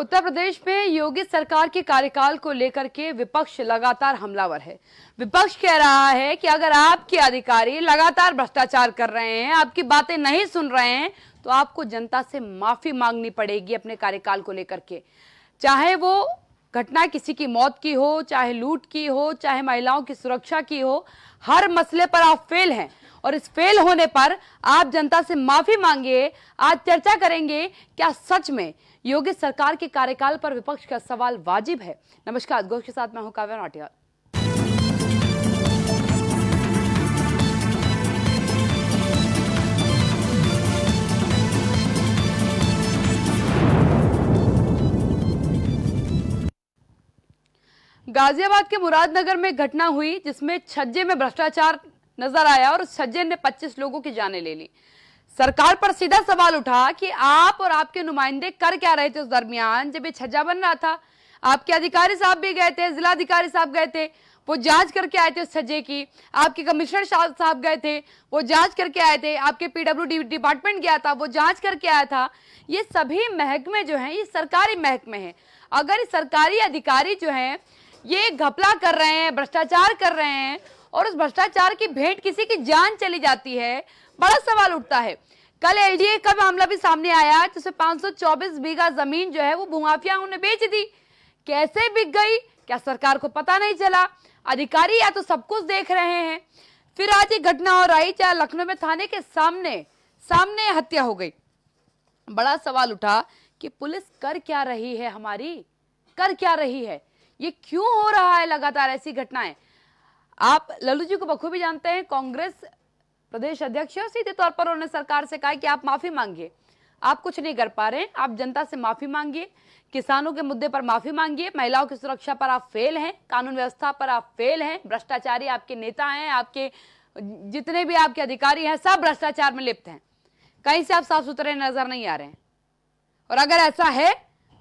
उत्तर प्रदेश में योगी सरकार के कार्यकाल को लेकर के विपक्ष लगातार हमलावर है। विपक्ष कह रहा है कि अगर आपके अधिकारी लगातार भ्रष्टाचार कर रहे हैं, आपकी बातें नहीं सुन रहे हैं, तो आपको जनता से माफी मांगनी पड़ेगी अपने कार्यकाल को लेकर के। चाहे वो घटना किसी की मौत की हो, चाहे लूट की हो, चाहे महिलाओं की सुरक्षा की हो, हर मसले पर आप फेल हैं और इस फेल होने पर आप जनता से माफी मांगिए। आज चर्चा करेंगे क्या सच में योगी सरकार के कार्यकाल पर विपक्ष का सवाल वाजिब है। नमस्कार, गोष्ठ के साथ मैं हूं काव्या नाटियाल। गाजियाबाद के मुरादनगर में घटना हुई जिसमें छज्जे में भ्रष्टाचार नजर आया और उस छज्जे ने 25 लोगों की जानें ले ली। सरकार पर सीधा सवाल उठा कि आप और आपके नुमाइंदे कर क्या रहे थे उस दरमियान जब ये छज्जा बन रहा था। आपके अधिकारी साहब भी गए थे, जिलाधिकारी साहब गए थे, वो जांच करके आए थे उस छज्जे की। आपके कमिश्नर साहब गए थे, वो जांच करके आए थे। आपके पीडब्ल्यूडी डिपार्टमेंट गया था, वो जांच करके आया था। ये सभी महकमे जो हैं ये सरकारी महकमे हैं। अगर ये सरकारी अधिकारी जो हैं ये घपला कर रहे हैं, भ्रष्टाचार कर रहे हैं और उस भ्रष्टाचार की भेंट किसी की जान चली जाती है, बड़ा सवाल उठता है। कल एलडीए का मामला भी सामने आया जिसमें 524 बीघा जमीन जो है वो भूमाफियाओं ने बेच दी। कैसे बिक गई, क्या सरकार को पता नहीं चला? अधिकारी या तो सब कुछ देख रहे हैं। फिर आज एक घटना और आई जहां लखनऊ में थाने के सामने हत्या हो गई। बड़ा सवाल उठा कि पुलिस कर क्या रही है, हमारी कर क्या रही है, ये क्यों हो रहा है लगातार ऐसी घटनाएं। आप लल्लू जी को बखूबी जानते हैं, कांग्रेस प्रदेश अध्यक्ष है। सीधे तौर पर उन्होंने सरकार से कहा कि आप माफी मांगिए, आप कुछ नहीं कर पा रहे हैं, आप जनता से माफी मांगिए, किसानों के मुद्दे पर माफी मांगिए, महिलाओं की सुरक्षा पर आप फेल हैं, कानून व्यवस्था पर आप फेल हैं, भ्रष्टाचारी आपके नेता हैं, आपके जितने भी आपके अधिकारी हैं सब भ्रष्टाचार में लिप्त हैं, कहीं से आप साफ सुथरे नजर नहीं आ रहे हैं। और अगर ऐसा है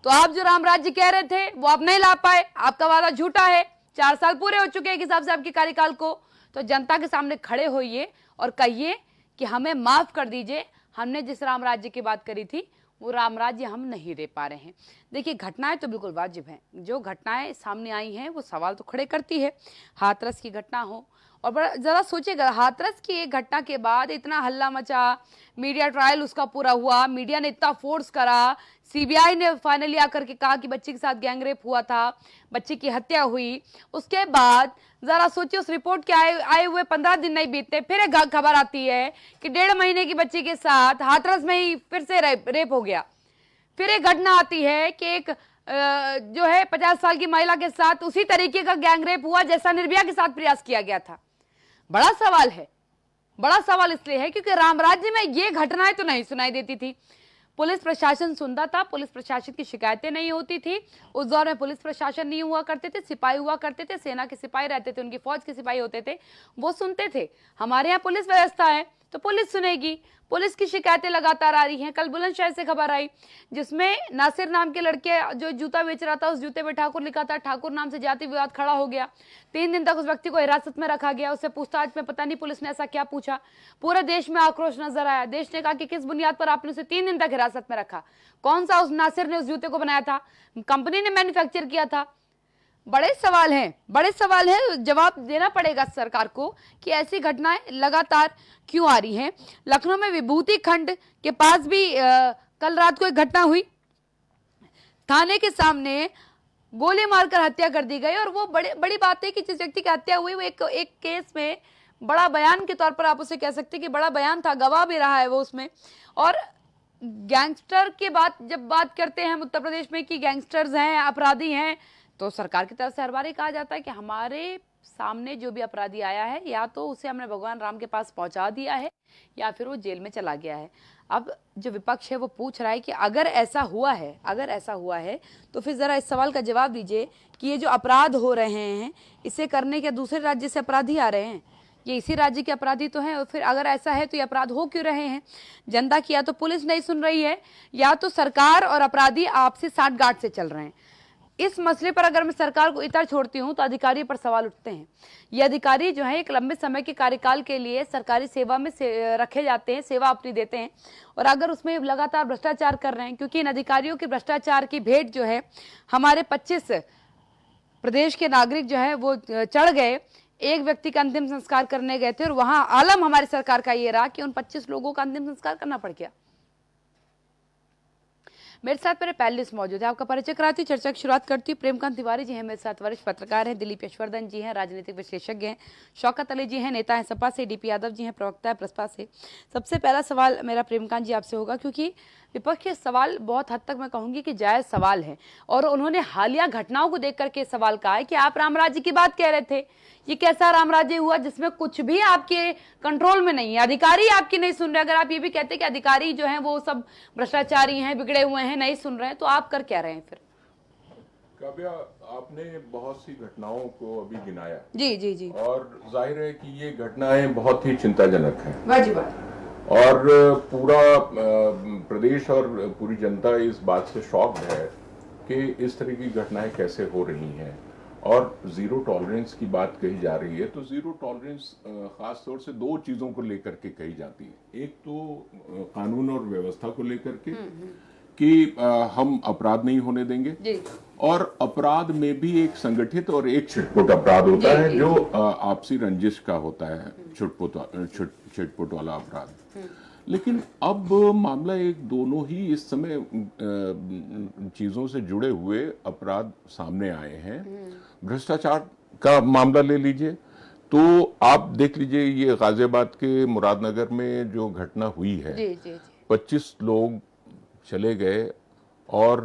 तो आप जो राम राज्य कह रहे थे वो आप नहीं ला पाए, आपका वादा झूठा है। 4 साल पूरे हो चुके हैं एक हिसाब से आपके कार्यकाल को। तो जनता के सामने खड़े होइए और कहिए कि हमें माफ कर दीजिए, हमने जिस राम राज्य की बात करी थी वो राम राज्य हम नहीं दे पा रहे हैं। देखिए, घटनाएं तो बिल्कुल वाजिब हैं। जो घटनाएं सामने आई हैं वो सवाल तो खड़े करती है। हाथरस की घटना हो और बड़ा जरा सोचिएगा, हाथरस की एक घटना के बाद इतना हल्ला मचा, मीडिया ट्रायल उसका पूरा हुआ, मीडिया ने इतना फोर्स करा, सीबीआई ने फाइनली आकर के कहा कि बच्ची के साथ गैंगरेप हुआ था, बच्ची की हत्या हुई। उसके बाद जरा सोचिए, उस रिपोर्ट के आए हुए 15 दिन नहीं बीतते फिर एक खबर आती है कि 1.5 महीने की बच्ची के साथ हाथरस में ही फिर से रेप हो गया। फिर एक घटना आती है कि एक जो है 50 साल की महिला के साथ उसी तरीके का गैंगरेप हुआ जैसा निर्भया के साथ प्रयास किया गया था। बड़ा सवाल है। बड़ा सवाल इसलिए है क्योंकि राम राज्य में ये घटनाएं तो नहीं सुनाई देती थी। पुलिस प्रशासन सुनता था, पुलिस प्रशासन की शिकायतें नहीं होती थी। उस दौर में पुलिस प्रशासन नहीं हुआ करते थे, सिपाही हुआ करते थे, सेना के सिपाही रहते थे, उनकी फौज के सिपाही होते थे, वो सुनते थे। हमारे यहाँ पुलिस व्यवस्था है तो पुलिस सुनेगी। पुलिस की शिकायतें लगातार आ रही हैं। कल बुलंदशहर से खबर आई जिसमें नासिर नाम के लड़के जो जूता बेच रहा था, उस जूते पे ठाकुर लिखा था। ठाकुर नाम से जाति विवाद खड़ा हो गया। 3 दिन तक उस व्यक्ति को हिरासत में रखा गया। उससे पूछताछ में पता नहीं पुलिस ने ऐसा क्या पूछा, पूरे देश में आक्रोश नजर आया। देश ने कहा कि किस बुनियाद पर आपने उसे 3 दिन तक हिरासत में रखा, कौन सा उस नासिर ने उस जूते को बनाया था, कंपनी ने मैन्युफैक्चर किया था। बड़े सवाल हैं, बड़े सवाल हैं। जवाब देना पड़ेगा सरकार को कि ऐसी घटनाएं लगातार क्यों आ रही हैं। लखनऊ में विभूति खंड के पास भी कल रात को एक घटना हुई। थाने के सामने गोली मारकर हत्या कर दी गई। और वो बड़ी बात है कि जिस व्यक्ति की हत्या हुई वो एक केस में बड़ा बयान के तौर पर आप उसे कह सकते हैं कि बड़ा बयान था, गवाह भी रहा है वो उसमें। और गैंगस्टर के जब बात करते हैं हम उत्तर प्रदेश में कि गैंगस्टर्स हैं, अपराधी हैं, तो सरकार की तरफ से हर बार ही कहा जाता है कि हमारे सामने जो भी अपराधी आया है या तो उसे हमने भगवान राम के पास पहुंचा दिया है या फिर वो जेल में चला गया है। अब जो विपक्ष है वो पूछ रहा है कि अगर ऐसा हुआ है तो फिर जरा इस सवाल का जवाब दीजिए कि ये जो अपराध हो रहे हैं इसे करने के दूसरे राज्य से अपराधी आ रहे हैं, ये इसी राज्य के अपराधी तो हैं। और फिर अगर ऐसा है तो ये अपराध हो क्यों रहे हैं? जनता की या तो पुलिस नहीं सुन रही है या तो सरकार और अपराधी आपसी साठगांठ से चल रहे हैं। इस मसले पर अगर मैं सरकार को इतर छोड़ती हूं तो अधिकारियों पर सवाल उठते हैं। ये अधिकारी जो है एक लंबे समय के कार्यकाल के लिए सरकारी सेवा में रखे जाते हैं, सेवा अपनी देते हैं, और अगर उसमें लगातार भ्रष्टाचार कर रहे हैं, क्योंकि इन अधिकारियों के भ्रष्टाचार की भेंट जो है हमारे 25 प्रदेश के नागरिक जो है वो चढ़ गए। एक व्यक्ति का अंतिम संस्कार करने गए थे और वहां आलम हमारी सरकार का ये रहा कि उन 25 लोगों का अंतिम संस्कार करना पड़ गया। मेरे साथ मेरे पैनलिस्ट मौजूद है, आपका परिचय कराती हूँ, चर्चा की शुरुआत करती हूँ। प्रेमकांत तिवारी जी हैं मेरे साथ, वरिष्ठ पत्रकार हैं। दिलीप यशवर्धन जी हैं, राजनीतिक विश्लेषज्ञ हैं। शौकत अली जी हैं, नेता हैं सपा से। डीपी यादव जी हैं, प्रवक्ता है प्रसपा से। सबसे पहला सवाल मेरा प्रेमकांत जी आपसे होगा, क्योंकि विपक्ष के सवाल बहुत हद तक मैं कहूंगी कि जायज सवाल है, और उन्होंने हालिया घटनाओं को देख करके सवाल कहा है कि आप राम राज्य की बात कह रहे थे, ये कैसा राम राज्य हुआ जिसमें कुछ भी आपके कंट्रोल में नहीं है, अधिकारी आपकी नहीं सुन रहे। अगर आप ये भी कहते कि अधिकारी जो हैं वो सब भ्रष्टाचारी हैं, बिगड़े हुए हैं, नहीं सुन रहे हैं, तो आप कर क्या रहे हैं फिर? काव्या, आपने बहुत सी घटनाओं को अभी गिनाया। जी जी जी। और जाहिर है कि ये घटनाएं बहुत ही चिंताजनक हैं। वाजिब बात। और पूरा प्रदेश और पूरी जनता इस बात से शॉक्ड है कि इस तरह की घटनाएं कैसे हो रही हैं, और जीरो टॉलरेंस की बात कही जा रही है। तो जीरो टॉलरेंस खास तौर से दो चीजों को लेकर के कही जाती है। एक तो कानून और व्यवस्था को लेकर के कि हम अपराध नहीं होने देंगे जी। और अपराध में भी एक संगठित और एक छिटपुट अपराध होता है जो आपसी रंजिश का होता है, छिटपुट वाला अपराध। लेकिन अब मामला एक दोनों ही इस समय चीजों से जुड़े हुए अपराध सामने आए हैं। भ्रष्टाचार का मामला ले लीजिए तो आप देख लीजिए, ये गाजियाबाद के मुरादनगर में जो घटना हुई है, 25 लोग चले गए और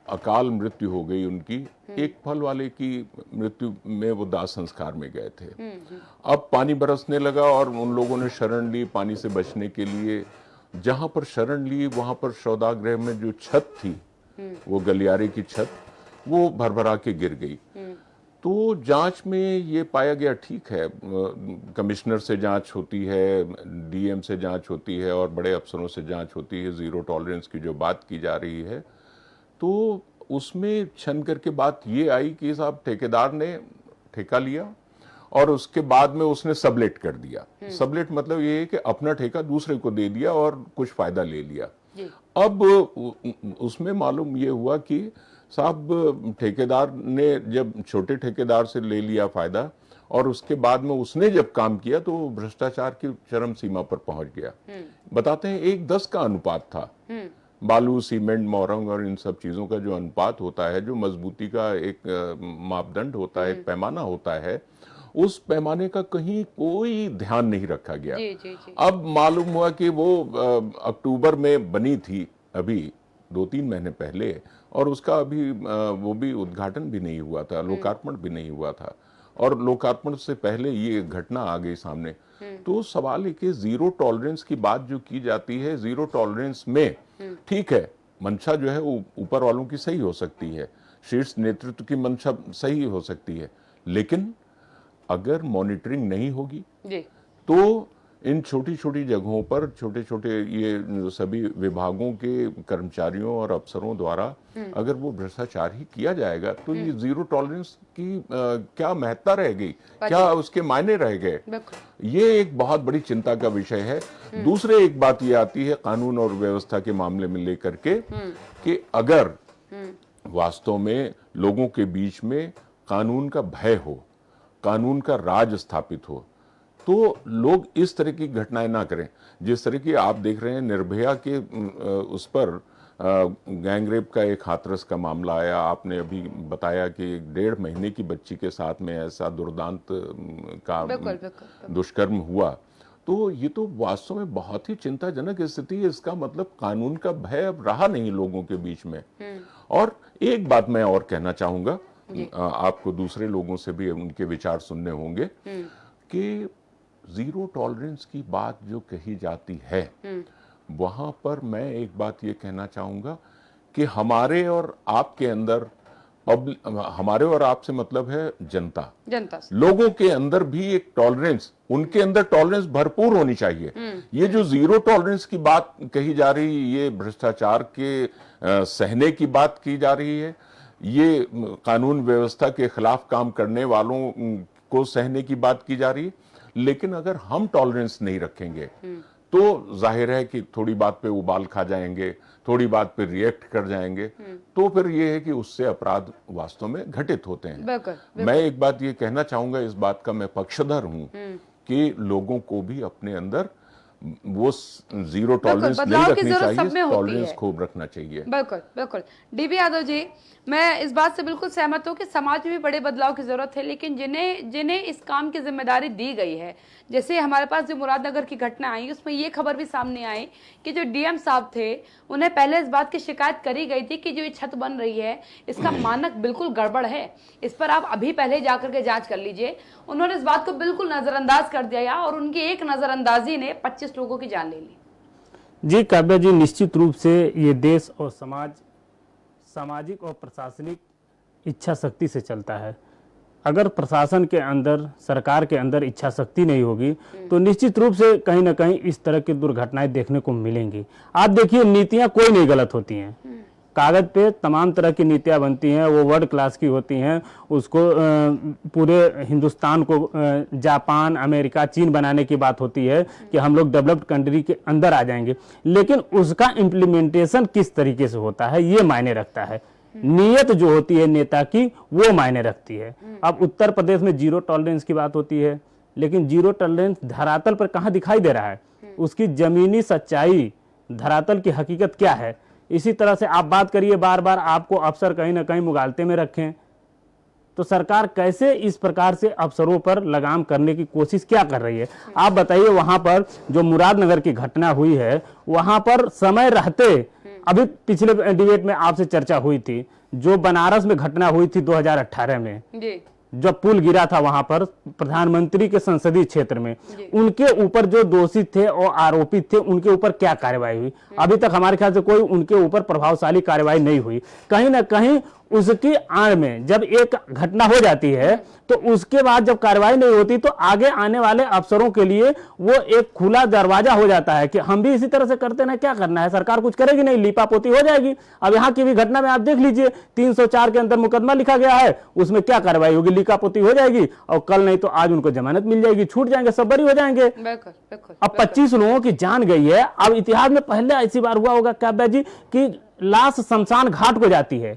अकाल मृत्यु हो गई उनकी। एक फल वाले की मृत्यु में वो दाह संस्कार में गए थे। अब पानी बरसने लगा और उन लोगों ने शरण ली पानी से बचने के लिए। जहां पर शरण ली वहां पर सौदागृह में जो छत थी, वो गलियारे की छत, वो भरभरा के गिर गई। तो जांच में ये पाया गया, ठीक है, कमिश्नर से जांच होती है, डीएम से जांच होती है और बड़े अफसरों से जांच होती है। जीरो टॉलरेंस की जो बात की जा रही है, तो उसमें छन करके बात ये आई कि साहब ठेकेदार ने ठेका लिया और उसके बाद में उसने सबलेट कर दिया। सबलेट मतलब ये है कि अपना ठेका दूसरे को दे दिया और कुछ फायदा ले लिया। अब उसमें मालूम ये हुआ कि साहब ठेकेदार ने जब छोटे ठेकेदार से ले लिया फायदा, और उसके बाद में उसने जब काम किया तो भ्रष्टाचार की चरम सीमा पर पहुंच गया। बताते हैं 1:10 का अनुपात था। बालू, सीमेंट, मोरंग और इन सब चीजों का जो अनुपात होता है, जो मजबूती का एक मापदंड होता है, एक पैमाना होता है, उस पैमाने का कहीं कोई ध्यान नहीं रखा गया। अब मालूम हुआ कि वो अक्टूबर में बनी थी, अभी 2-3 महीने पहले, और उसका अभी वो भी उद्घाटन भी नहीं हुआ था, लोकार्पण भी नहीं हुआ था, और लोकार्पण से पहले ये घटना आ गई सामने। तो सवाल है कि जीरो टॉलरेंस की बात जो की जाती है, जीरो टॉलरेंस में ठीक है, मंशा जो है वो ऊपर वालों की सही हो सकती है, शीर्ष नेतृत्व की मंशा सही हो सकती है, लेकिन अगर मॉनिटरिंग नहीं होगी तो इन छोटी छोटी जगहों पर छोटे छोटे ये सभी विभागों के कर्मचारियों और अफसरों द्वारा अगर वो भ्रष्टाचार ही किया जाएगा तो ये जीरो टॉलरेंस की क्या महत्ता रह गई, क्या उसके मायने रह गए? ये एक बहुत बड़ी चिंता का विषय है। दूसरे एक बात ये आती है कानून और व्यवस्था के मामले में लेकर के कि अगर वास्तव में लोगों के बीच में कानून का भय हो, कानून का राज स्थापित हो, तो लोग इस तरह की घटनाएं ना करें। जिस तरह की आप देख रहे हैं निर्भया के उस पर गैंगरेप का एक हाथरस का मामला आया। आपने अभी बताया कि 1.5 महीने की बच्ची के साथ में ऐसा दुर्दांत का दुष्कर्म हुआ। तो ये तो वास्तव में बहुत ही चिंताजनक स्थिति है। इसका मतलब कानून का भय अब रहा नहीं लोगों के बीच में। और एक बात मैं और कहना चाहूंगा, आपको दूसरे लोगों से भी उनके विचार सुनने होंगे कि जीरो टॉलरेंस की बात जो कही जाती है, वहां पर मैं एक बात ये कहना चाहूंगा कि हमारे और आपके अंदर, हमारे और आपसे मतलब है जनता, लोगों के अंदर भी एक टॉलरेंस, उनके अंदर टॉलरेंस भरपूर होनी चाहिए। ये जो जीरो टॉलरेंस की बात कही जा रही है, ये भ्रष्टाचार के सहने की बात की जा रही है, ये कानून व्यवस्था के खिलाफ काम करने वालों को सहने की बात की जा रही है। लेकिन अगर हम टॉलरेंस नहीं रखेंगे तो जाहिर है कि थोड़ी बात पे उबाल खा जाएंगे, थोड़ी बात पे रिएक्ट कर जाएंगे, तो फिर ये है कि उससे अपराध वास्तव में घटित होते हैं। मैं एक बात ये कहना चाहूंगा, इस बात का मैं पक्षधर हूं कि लोगों को भी अपने अंदर वो जीरो टॉलरेंस नहीं रखनी चाहिए, टॉलरेंस खूब रखना चाहिए। बिल्कुल बिल्कुल। डीबी यादव जी, मैं इस बात से बिल्कुल सहमत हूँ कि समाज में भी बड़े बदलाव की जरूरत है, लेकिन जिन्हें इस काम की जिम्मेदारी दी गई है, जैसे हमारे पास जो मुरादनगर की घटना आई उसमें ये खबर भी सामने आई कि जो डीएम साहब थे उन्हें पहले इस बात की शिकायत करी गई थी कि जो ये छत बन रही है इसका मानक बिल्कुल गड़बड़ है, इस पर आप अभी पहले जाकर के जांच कर लीजिए। उन्होंने इस बात को बिल्कुल नजरअंदाज कर दिया और उनकी एक नजरअंदाजी ने 25 लोगों की जान ले ली। जी काव्या जी, निश्चित रूप से ये देश और समाज सामाजिक और प्रशासनिक इच्छा शक्ति से चलता है। अगर प्रशासन के अंदर, सरकार के अंदर इच्छा शक्ति नहीं होगी तो निश्चित रूप से कहीं ना कहीं इस तरह की दुर्घटनाएं देखने को मिलेंगी। आप देखिए, नीतियां कोई नहीं गलत होती हैं, कागज पे तमाम तरह की नीतियां बनती हैं, वो वर्ल्ड क्लास की होती हैं, उसको पूरे हिंदुस्तान को जापान, अमेरिका, चीन बनाने की बात होती है कि हम लोग डेवलप्ड कंट्री के अंदर आ जाएंगे, लेकिन उसका इम्प्लीमेंटेशन किस तरीके से होता है ये मायने रखता है। नीयत जो होती है नेता की वो मायने रखती है। अब उत्तर प्रदेश में जीरो टॉलरेंस की बात होती है, लेकिन जीरो टॉलरेंस धरातल पर कहाँ दिखाई दे रहा है, उसकी जमीनी सच्चाई, धरातल की हकीकत क्या है। इसी तरह से आप बात करिए, बार बार आपको अफसर कहीं ना कहीं मुगालते में रखें, तो सरकार कैसे इस प्रकार से अफसरों पर लगाम करने की कोशिश क्या कर रही है। आप बताइए, वहां पर जो मुरादनगर की घटना हुई है वहां पर समय रहते, अभी पिछले डिबेट में आपसे चर्चा हुई थी, जो बनारस में घटना हुई थी 2018 में जब पुल गिरा था वहां पर प्रधानमंत्री के संसदीय क्षेत्र में, उनके ऊपर जो दोषी थे और आरोपित थे उनके ऊपर क्या कार्रवाई हुई? अभी तक हमारे ख्याल से कोई उनके ऊपर प्रभावशाली कार्रवाई नहीं हुई। कहीं ना कहीं उसकी आड़ में जब एक घटना हो जाती है तो उसके बाद जब कार्रवाई नहीं होती तो आगे आने वाले अफसरों के लिए वो एक खुला दरवाजा हो जाता है कि हम भी इसी तरह से करते ना, क्या करना है, सरकार कुछ करेगी नहीं, लीपापोती हो जाएगी। अब यहाँ की भी घटना में आप देख लीजिए, 304 के अंदर मुकदमा लिखा गया है, उसमें क्या कार्रवाई होगी, लीपापोती हो जाएगी और कल नहीं तो आज उनको जमानत मिल जाएगी, छूट जाएंगे, सब बरी हो जाएंगे। अब 25 लोगों की जान गई है। अब इतिहास में पहले ऐसी बार हुआ होगा काव्या जी कि लाश शमशान घाट को जाती है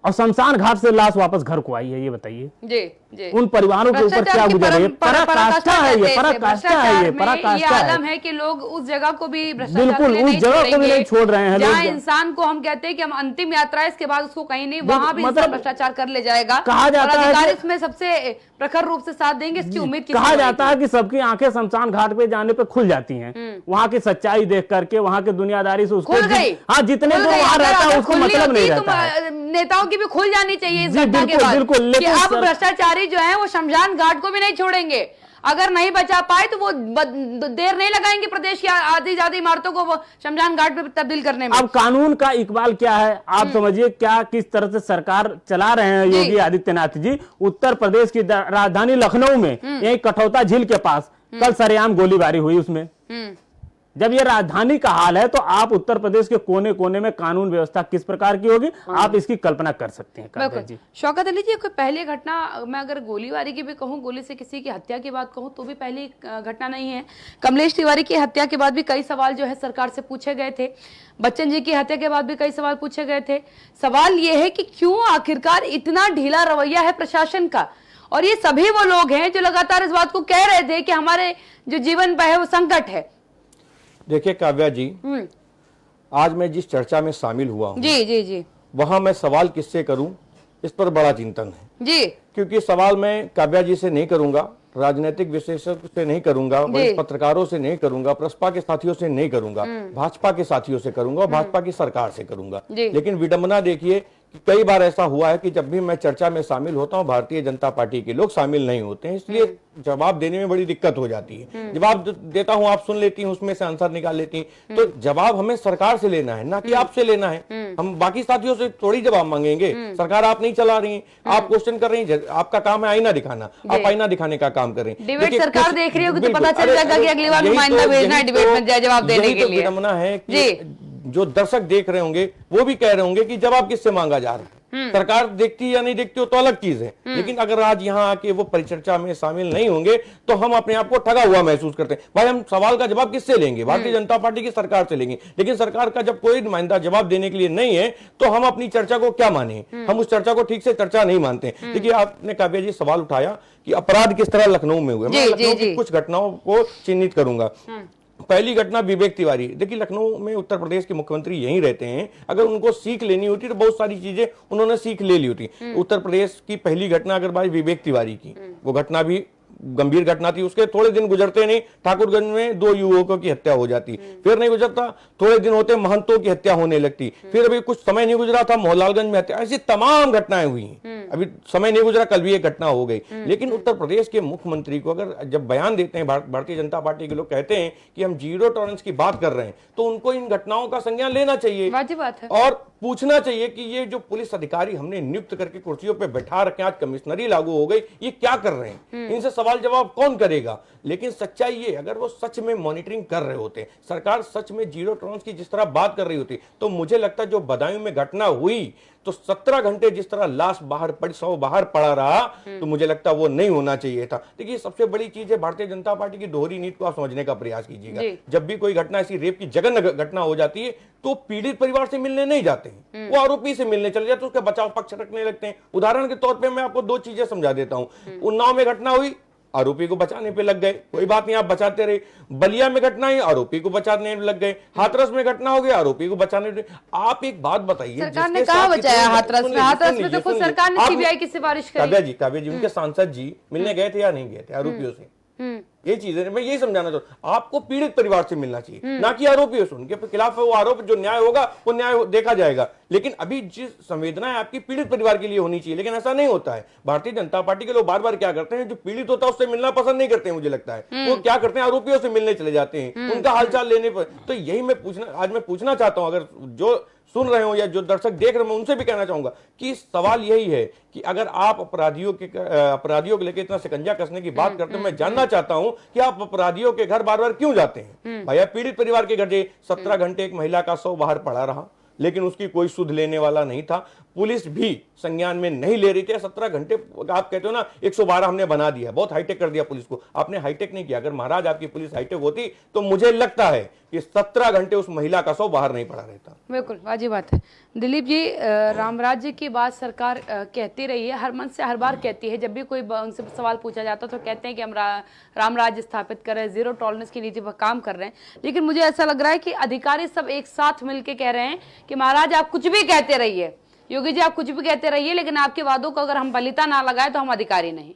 और शमशान घाट से लाश वापस घर को आई है, ये बताइए जी। उन परिवारों के ऊपर क्या गुजर रही है। पराकाष्ठा है ये, पराकाष्ठा है ये, पराकाष्ठा है। आलम है कि लोग उस जगह को भी बिल्कुल उस जगह को भी नहीं छोड़ रहे हैं। जहाँ इंसान को हम कहते हैं कि हम अंतिम यात्रा है, इसके बाद उसको कहीं नहीं, वहां भी मतलब भ्रष्टाचार कर ले जाएगा, कहा जाता है अधिकारी इसमें सबसे प्रखर रूप से साथ देंगे, इसकी उम्मीद कहा जाता है कि सबकी आंखें शमशान घाट पे जाने पे खुल जाती हैं, वहां की सच्चाई देख करके, वहां की दुनियादारी से उसको, हाँ जितने दूर वहां रहता है उसको मतलब नहीं रहता है। नेताओं की भी खुल जानी चाहिए इस घटना के बाद कि अब भ्रष्टाचारी जो है वो शमशान घाट को भी नहीं छोड़ेंगे। अगर नहीं बचा पाए तो वो देर नहीं लगाएंगे प्रदेश की आधी ज्यादा इमारतों को वो शमशान घाट में तब्दील करने में। अब कानून का इकबाल क्या है आप समझिए, क्या किस तरह से सरकार चला रहे हैं योगी आदित्यनाथ जी। उत्तर प्रदेश की राजधानी लखनऊ में यही कठौता झील के पास कल सरेआम गोलीबारी हुई। उसमें जब ये राजधानी का हाल है तो आप उत्तर प्रदेश के कोने कोने में कानून व्यवस्था किस प्रकार की होगी, आप इसकी कल्पना कर सकते हैं। जी शौकत अली जी, कोई पहली घटना, मैं अगर गोलीबारी की भी कहूँ, गोली से किसी की हत्या की बात कहूँ तो भी पहली घटना नहीं है। कमलेश तिवारी की हत्या के बाद भी कई सवाल जो है सरकार से पूछे गए थे, बच्चन जी की हत्या के बाद भी कई सवाल पूछे गए थे। सवाल ये है कि क्यों आखिरकार इतना ढीला रवैया है प्रशासन का, और ये सभी वो लोग हैं जो लगातार इस बात को कह रहे थे कि हमारे जो जीवन पे है वो संकट है। देखिए काव्या जी, आज मैं जिस चर्चा में शामिल हुआ हूँ जी, वहां मैं सवाल किससे करूं इस पर बड़ा चिंतन है जी, क्योंकि सवाल मैं काव्या जी से नहीं करूंगा, राजनीतिक विशेषज्ञ से नहीं करूंगा, पत्रकारों से नहीं करूंगा, प्रसपा के साथियों से नहीं करूंगा, भाजपा के साथियों से करूंगा और भाजपा की सरकार से करूंगा। लेकिन विडंबना देखिए कि कई बार ऐसा हुआ है कि जब भी मैं चर्चा में शामिल होता हूं भारतीय जनता पार्टी के लोग शामिल नहीं होते हैं, इसलिए जवाब देने में बड़ी दिक्कत हो जाती है। जवाब देता हूं, आप सुन लेती हैं, उसमें से आंसर निकाल लेती हैं, तो जवाब हमें सरकार से लेना है ना कि आपसे लेना है। हम बाकी साथियों से थोड़ी जवाब मांगेंगे, सरकार आप नहीं चला रही, आप क्वेश्चन कर रही हैं, आपका काम है आईना दिखाना, आप आईना दिखाने का काम कर रही हैं। डिबेट सरकार देख रही होगी तो पता चल जाएगा कि अगली बार नुमाइंदा भेजना है डिबेट में जवाब देने के लिए। विडंबना है कि जो दर्शक देख रहे होंगे वो भी कह रहे होंगे कि जवाब किससे मांगा जा रहा है। सरकार देखती है या नहीं देखती हो तो अलग चीज है, लेकिन अगर आज यहाँ आके वो परिचर्चा में शामिल नहीं होंगे तो हम अपने आप को ठगा हुआ महसूस करते हैं। भाई हम सवाल का जवाब किससे लेंगे? भारतीय जनता पार्टी की सरकार से लेंगे, लेकिन सरकार का जब कोई नुमाइंदा जवाब देने के लिए नहीं है तो हम अपनी चर्चा को क्या माने? हम उस चर्चा को ठीक से चर्चा नहीं मानते। देखिए आपने काव्या जी सवाल उठाया कि अपराध किस तरह लखनऊ में हुए। मैं लखनऊ की कुछ घटनाओं को चिन्हित करूंगा। पहली घटना विवेक तिवारी। देखिए लखनऊ में उत्तर प्रदेश के मुख्यमंत्री यहीं रहते हैं, अगर उनको सीख लेनी होती तो बहुत सारी चीजें उन्होंने सीख ले ली होती। उत्तर प्रदेश की पहली घटना अगर भाई विवेक तिवारी की, वो घटना भी गंभीर घटना थी। उसके थोड़े दिन गुजरते नहीं ठाकुरगंज में 2 युवकों की हत्या हो जाती, फिर नहीं गुजरता थोड़े दिन होते महंतों की हत्या होने लगती, फिर अभी कुछ समय नहीं गुजरा था मोहनलालगंज में हत्या। ऐसी तमाम घटनाएं हुई। अभी समय नहीं गुजरा कल भी एक घटना हो गई। लेकिन उत्तर प्रदेश के मुख्यमंत्री को अगर जब बयान देते हैं भारतीय जनता पार्टी के लोग कहते हैं कि हम जीरो टॉलरेंस की बात कर रहे हैं, तो उनको इन घटनाओं का संज्ञान लेना चाहिए और पूछना चाहिए कि ये जो पुलिस अधिकारी हमने नियुक्त करके कुर्सियों पे बैठा रखे, आज कमिश्नरी लागू हो गई, ये क्या कर रहे हैं? इनसे सवाल जवाब कौन करेगा? लेकिन सच्चाई ये, अगर वो सच में मॉनिटरिंग कर रहे होते, सरकार सच में जीरो टॉलरेंस की जिस तरह बात कर रही होती, तो मुझे लगता है जो बदायूं में घटना हुई तो 17 घंटे जिस तरह लाश बाहर पड़ी, शव बाहर पड़ा रहा, तो मुझे लगता वो नहीं होना चाहिए था। देखिए सबसे बड़ी चीज है भारतीय जनता पार्टी की दोहरी नीति को आप समझने का प्रयास कीजिएगा। जब भी कोई घटना ऐसी रेप की जघन्य घटना हो जाती है तो पीड़ित परिवार से मिलने नहीं जाते हैं, वो आरोपी से मिलने चले जाते, उसका बचाव पक्ष रखने लगते हैं। उदाहरण के तौर पर मैं आपको 2 चीजें समझा देता हूं। उन्नाव में घटना हुई, आरोपी को बचाने पे लग गए, कोई बात नहीं आप बचाते रहे। बलिया में घटना है, आरोपी को बचाने लग गए। हाथरस में घटना हो गया, आरोपी को बचाने लगे। आप एक बात बताइए, सरकार ने कहा बचाया हाथरस में? हाथरस में तो खुद सरकार ने सीबीआई की सिफारिश करी। काव्या जी उनके सांसद जी मिलने गए थे या नहीं गए थे आरोपियों से? ये चीजें मैं यही समझाना चाहता हूं। आपको पीड़ित परिवार से मिलना चाहिए, ना कि आरोपियों से। उनके खिलाफ वो आरोप जो न्याय होगा वो न्याय देखा जाएगा, लेकिन अभी जिस संवेदना है आपकी पीड़ित परिवार के लिए होनी चाहिए, लेकिन ऐसा नहीं होता है। भारतीय जनता पार्टी के लोग बार बार क्या करते हैं, जो पीड़ित होता है उससे मिलना पसंद नहीं करते हैं। मुझे लगता है वो क्या करते हैं, आरोपियों से मिलने चले जाते हैं, उनका हालचाल लेने पर। तो यही मैं पूछना चाहता हूं, अगर जो सुन रहे हो या जो दर्शक देख रहे हो, मैं उनसे भी कहना चाहूंगा कि सवाल यही है कि अगर आप अपराधियों को लेकर इतना शिकंजा कसने की बात करते हो, मैं जानना चाहता हूं कि आप अपराधियों के घर बार बार क्यों जाते हैं? भैया पीड़ित परिवार के घर 17 घंटे एक महिला का शव बाहर पड़ा रहा, लेकिन उसकी कोई सुध लेने वाला नहीं था, पुलिस भी संज्ञान में नहीं ले रही थी। 17 घंटे आप कहते हो ना 112 हमने बना दिया, बहुत हाईटेक कर दिया पुलिस को। आपने हाईटेक नहीं किया। अगर महाराज आपकी पुलिस हाईटेक होती तो मुझे लगता है कि 17 घंटे उस महिला का शव बाहर नहीं पड़ा रहता। बिल्कुल वाजिब बात है। दिलीप जी, राम राज्य की बात सरकार कहती रही है, हर मन से हर बार कहती है। जब भी कोई उनसे सवाल पूछा जाता तो कहते हैं कि हम राम राज्य स्थापित कर रहे हैं, जीरो टॉलरेंस की नीति पर काम कर रहे हैं। लेकिन मुझे ऐसा लग रहा है कि अधिकारी सब एक साथ मिलकर कह रहे हैं कि महाराज आप कुछ भी कहते रहिए, योगी जी आप कुछ भी कहते रहिए, लेकिन आपके वादों को अगर हम बलिता ना लगाए तो हम अधिकारी नहीं।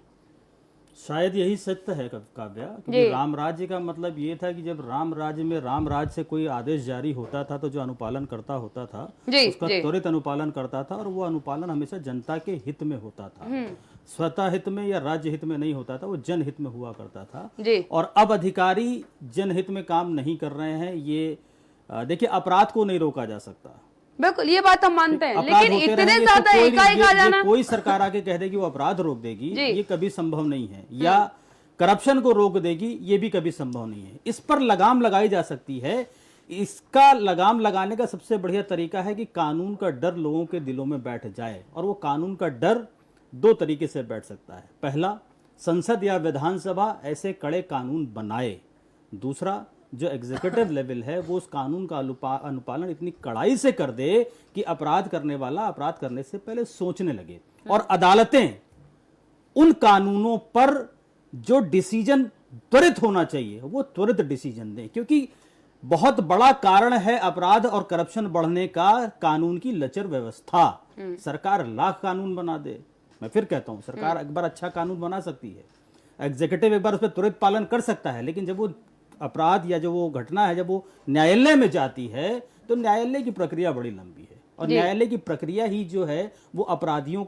शायद यही सत्य है काव्या, क्योंकि राम राज्य का मतलब ये था कि जब राम राज्य में राम राज्य से कोई आदेश जारी होता था तो जो अनुपालन करता होता था उसका त्वरित अनुपालन करता था, और वो अनुपालन हमेशा जनता के हित में होता था, स्वतः हित में या राज्य हित में नहीं होता था, वो जनहित में हुआ करता था। और अब अधिकारी जनहित में काम नहीं कर रहे हैं। ये देखिए अपराध को नहीं रोका जा सकता, बिल्कुल ये बात हम मानते हैं, लेकिन इतने ज्यादा एकाएक आ जाना, कोई सरकार आके कह दे कि वो अपराध रोक देगी, ये कभी संभव नहीं है, या करप्शन को रोक देगी, ये भी कभी संभव नहीं है। इस पर लगाम लगाई जा सकती है। इसका लगाम लगाने का सबसे बढ़िया तरीका है कि कानून का डर लोगों के दिलों में बैठ जाए, और वो कानून का डर 2 तरीके से बैठ सकता है। पहला, संसद या विधानसभा ऐसे कड़े कानून बनाए। दूसरा, जो एग्जीक्यूटिव लेवल है वो उस कानून का अनुपालन इतनी कड़ाई से कर दे कि अपराध करने वाला अपराध करने से पहले सोचने लगे, और अदालतें उन कानूनों पर जो डिसीजन त्वरित होना चाहिए वो त्वरित डिसीजन दें। क्योंकि बहुत बड़ा कारण है अपराध और करप्शन बढ़ने का कानून की लचर व्यवस्था। सरकार लाख कानून बना दे, मैं फिर कहता हूं सरकार एक बार अच्छा कानून बना सकती है, एग्जीक्यूटिव एक बार उस पर त्वरित पालन कर सकता है, लेकिन जब वो अपराध या जो वो घटना है जब वो न्यायालय में जाती है तो न्यायालय की प्रक्रिया बड़ी लंबी है, और न्यायालय की प्रक्रिया ही जो है वो अपराधियों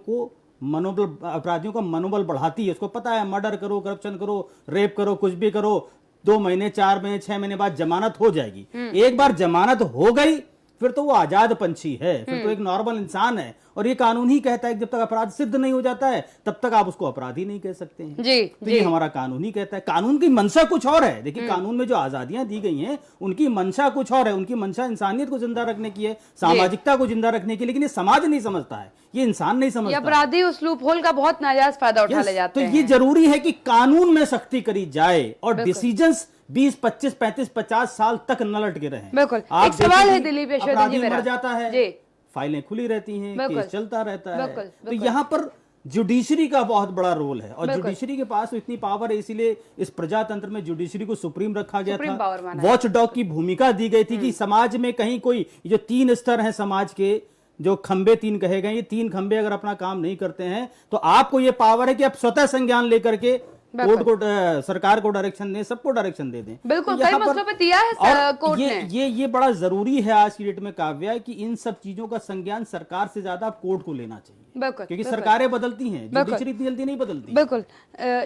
का मनोबल बढ़ाती है। उसको पता है मर्डर करो, करप्शन करो, रेप करो, कुछ भी करो, 2 महीने 4 महीने 6 महीने बाद जमानत हो जाएगी। एक बार जमानत हो गई फिर तो वो आजाद पंछी है, फिर तो एक नॉर्मल इंसान है। और ये कानून ही कहता है कि जब तक अपराध सिद्ध नहीं हो जाता है तब तक आप उसको अपराधी नहीं कह सकते हैं। जी, तो ये हमारा कानून ही कहता है। कानून की मंशा कुछ और है। देखिए, कानून में जो आजादियां दी गई हैं उनकी मंशा कुछ और है। उनकी मंशा इंसानियत को जिंदा रखने की है, सामाजिकता को जिंदा रखने की, लेकिन ये समाज नहीं समझता है, ये इंसान नहीं समझता। अपराधी उस लूप होल का बहुत नाजायज फायदा उठा ले जाते तो हैं। ये जरूरी है कि कानून में सख्ती करी जाए और डिसीजंस 20, 25, 35, 50 साल तक न लटके रहें। बिल्कुल। आप एक सवाल है देखिए, दिलीप यशोधन जी अपराधी मेरा। मर जाता है, जी, फाइलें खुली रहती हैं, केस चलता रहता है। तो बिल्कुल। यहाँ पर जुडिशरी का बहुत बड़ा रोल है और जुडिशरी के पास तो इतनी पावर है, इसीलिए इस प्रजातंत्र में जुडिशरी को सुप्रीम रखा गया था। वॉच डॉग की भूमिका दी गई थी कि समाज में कहीं कोई, जो 3 स्तर हैं समाज के, जो खंबे 3 कहे गए, ये 3 खंबे अगर अपना काम नहीं करते हैं तो आपको ये पावर है कि आप स्वतः संज्ञान लेकर के कोर्ट को, सरकार को डायरेक्शन दें, सबको डायरेक्शन दे दें। बिल्कुल, कई मसलों पे दिया है कोर्ट ने। ये बड़ा जरूरी है आज की डेट में काव्या, कि इन सब चीजों का संज्ञान सरकार से ज्यादा कोर्ट को लेना चाहिए। क्योंकि सरकारें बदलती हैं, जुडिशरी इतनी जल्दी नहीं बदलती। बिल्कुल।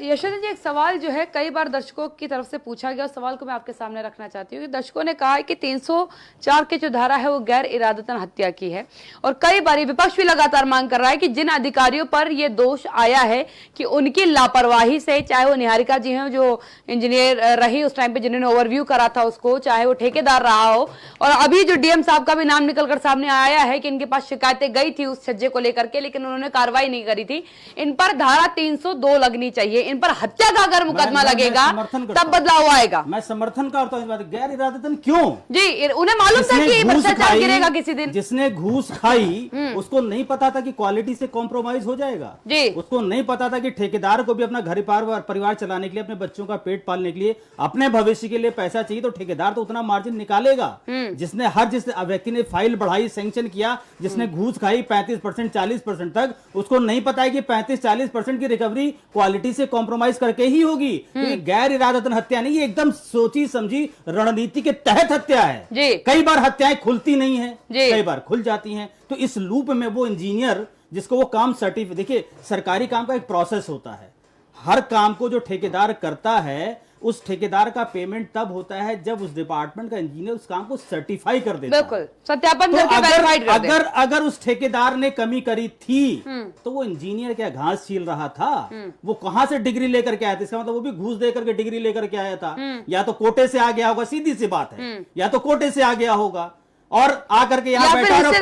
यशोधन जी, एक सवाल जो है कई बार दर्शकों की तरफ से पूछा गया, उस सवाल को मैं आपके सामने रखना चाहती हूँ कि दर्शकों ने कहा है कि 304 की जो धारा है वो गैर इरादतन हत्या की है, और कई बार विपक्ष भी लगातार मांग कर रहा है कि जिन अधिकारियों पर ये दोष आया है कि उनकी लापरवाही से, चाहे वो निहारिका जी हैं जो इंजीनियर रही उस टाइम पे जिन्होंने ओवरव्यू करा था उसको, चाहे वो ठेकेदार रहा हो, और अभी जो डीएम साहब का भी नाम निकलकर सामने आया है कि इनके पास शिकायतें गई थी उस छज्जे को लेकर के, लेकिन उन्होंने कार्रवाई नहीं करी थी। इन पर धारा 302 लगनी चाहिए, इन पर हत्या का अगर मुकदमा लगेगा तब बदलाव आएगा। मैं समर्थन करता हूं। गैर इरादतन क्यों? जी, उन्हें मालूम था कि भ्रष्टाचार गिरेगा किसी दिन। जिसने घूस खाई उसको नहीं पता था कि क्वालिटी से कॉम्प्रोमाइज हो जाएगा। जी, उसको नहीं पता था कि ठेकेदार को भी अपना घर परिवार चलाने के लिए, अपने बच्चों का पेट पालने के लिए, अपने भविष्य के लिए पैसा चाहिए, तो ठेकेदार तो उतना मार्जिन निकालेगा। जिस व्यक्ति ने फाइल बढ़ाई, सैंक्शन किया, जिसने घूस खाई 35%, 40% तक, उसको नहीं पता है कि 35-40% की रिकवरी क्वालिटी से कॉम्प्रोमाइज करके ही होगी। तो ये गैर इरादतन हत्या नहीं, ये एकदम सोची समझी रणनीति के तहत हत्या है। कई बार हत्याएं खुलती नहीं है, कई बार खुल जाती हैं। तो इस लूप में वो इंजीनियर जिसको वो काम सर्टिफिकेट, देखिए सरकारी काम का एक प्रोसेस होता है, हर काम को जो ठेकेदार करता है उस ठेकेदार का पेमेंट तब होता है जब उस डिपार्टमेंट का इंजीनियर उस काम को सर्टिफाई कर देता है। बिल्कुल, सत्यापन तो करके वेरीफाइड कर दे। अगर उस ठेकेदार ने कमी करी थी तो वो इंजीनियर क्या घास छील रहा था? वो कहां से डिग्री लेकर के आया था? इसका मतलब वो भी घूस देकर के डिग्री लेकर के आया था। या तो कोटे से आ गया होगा, सीधी सी बात है, या तो कोटे से आ गया होगा और आकर के यहाँ बैठा और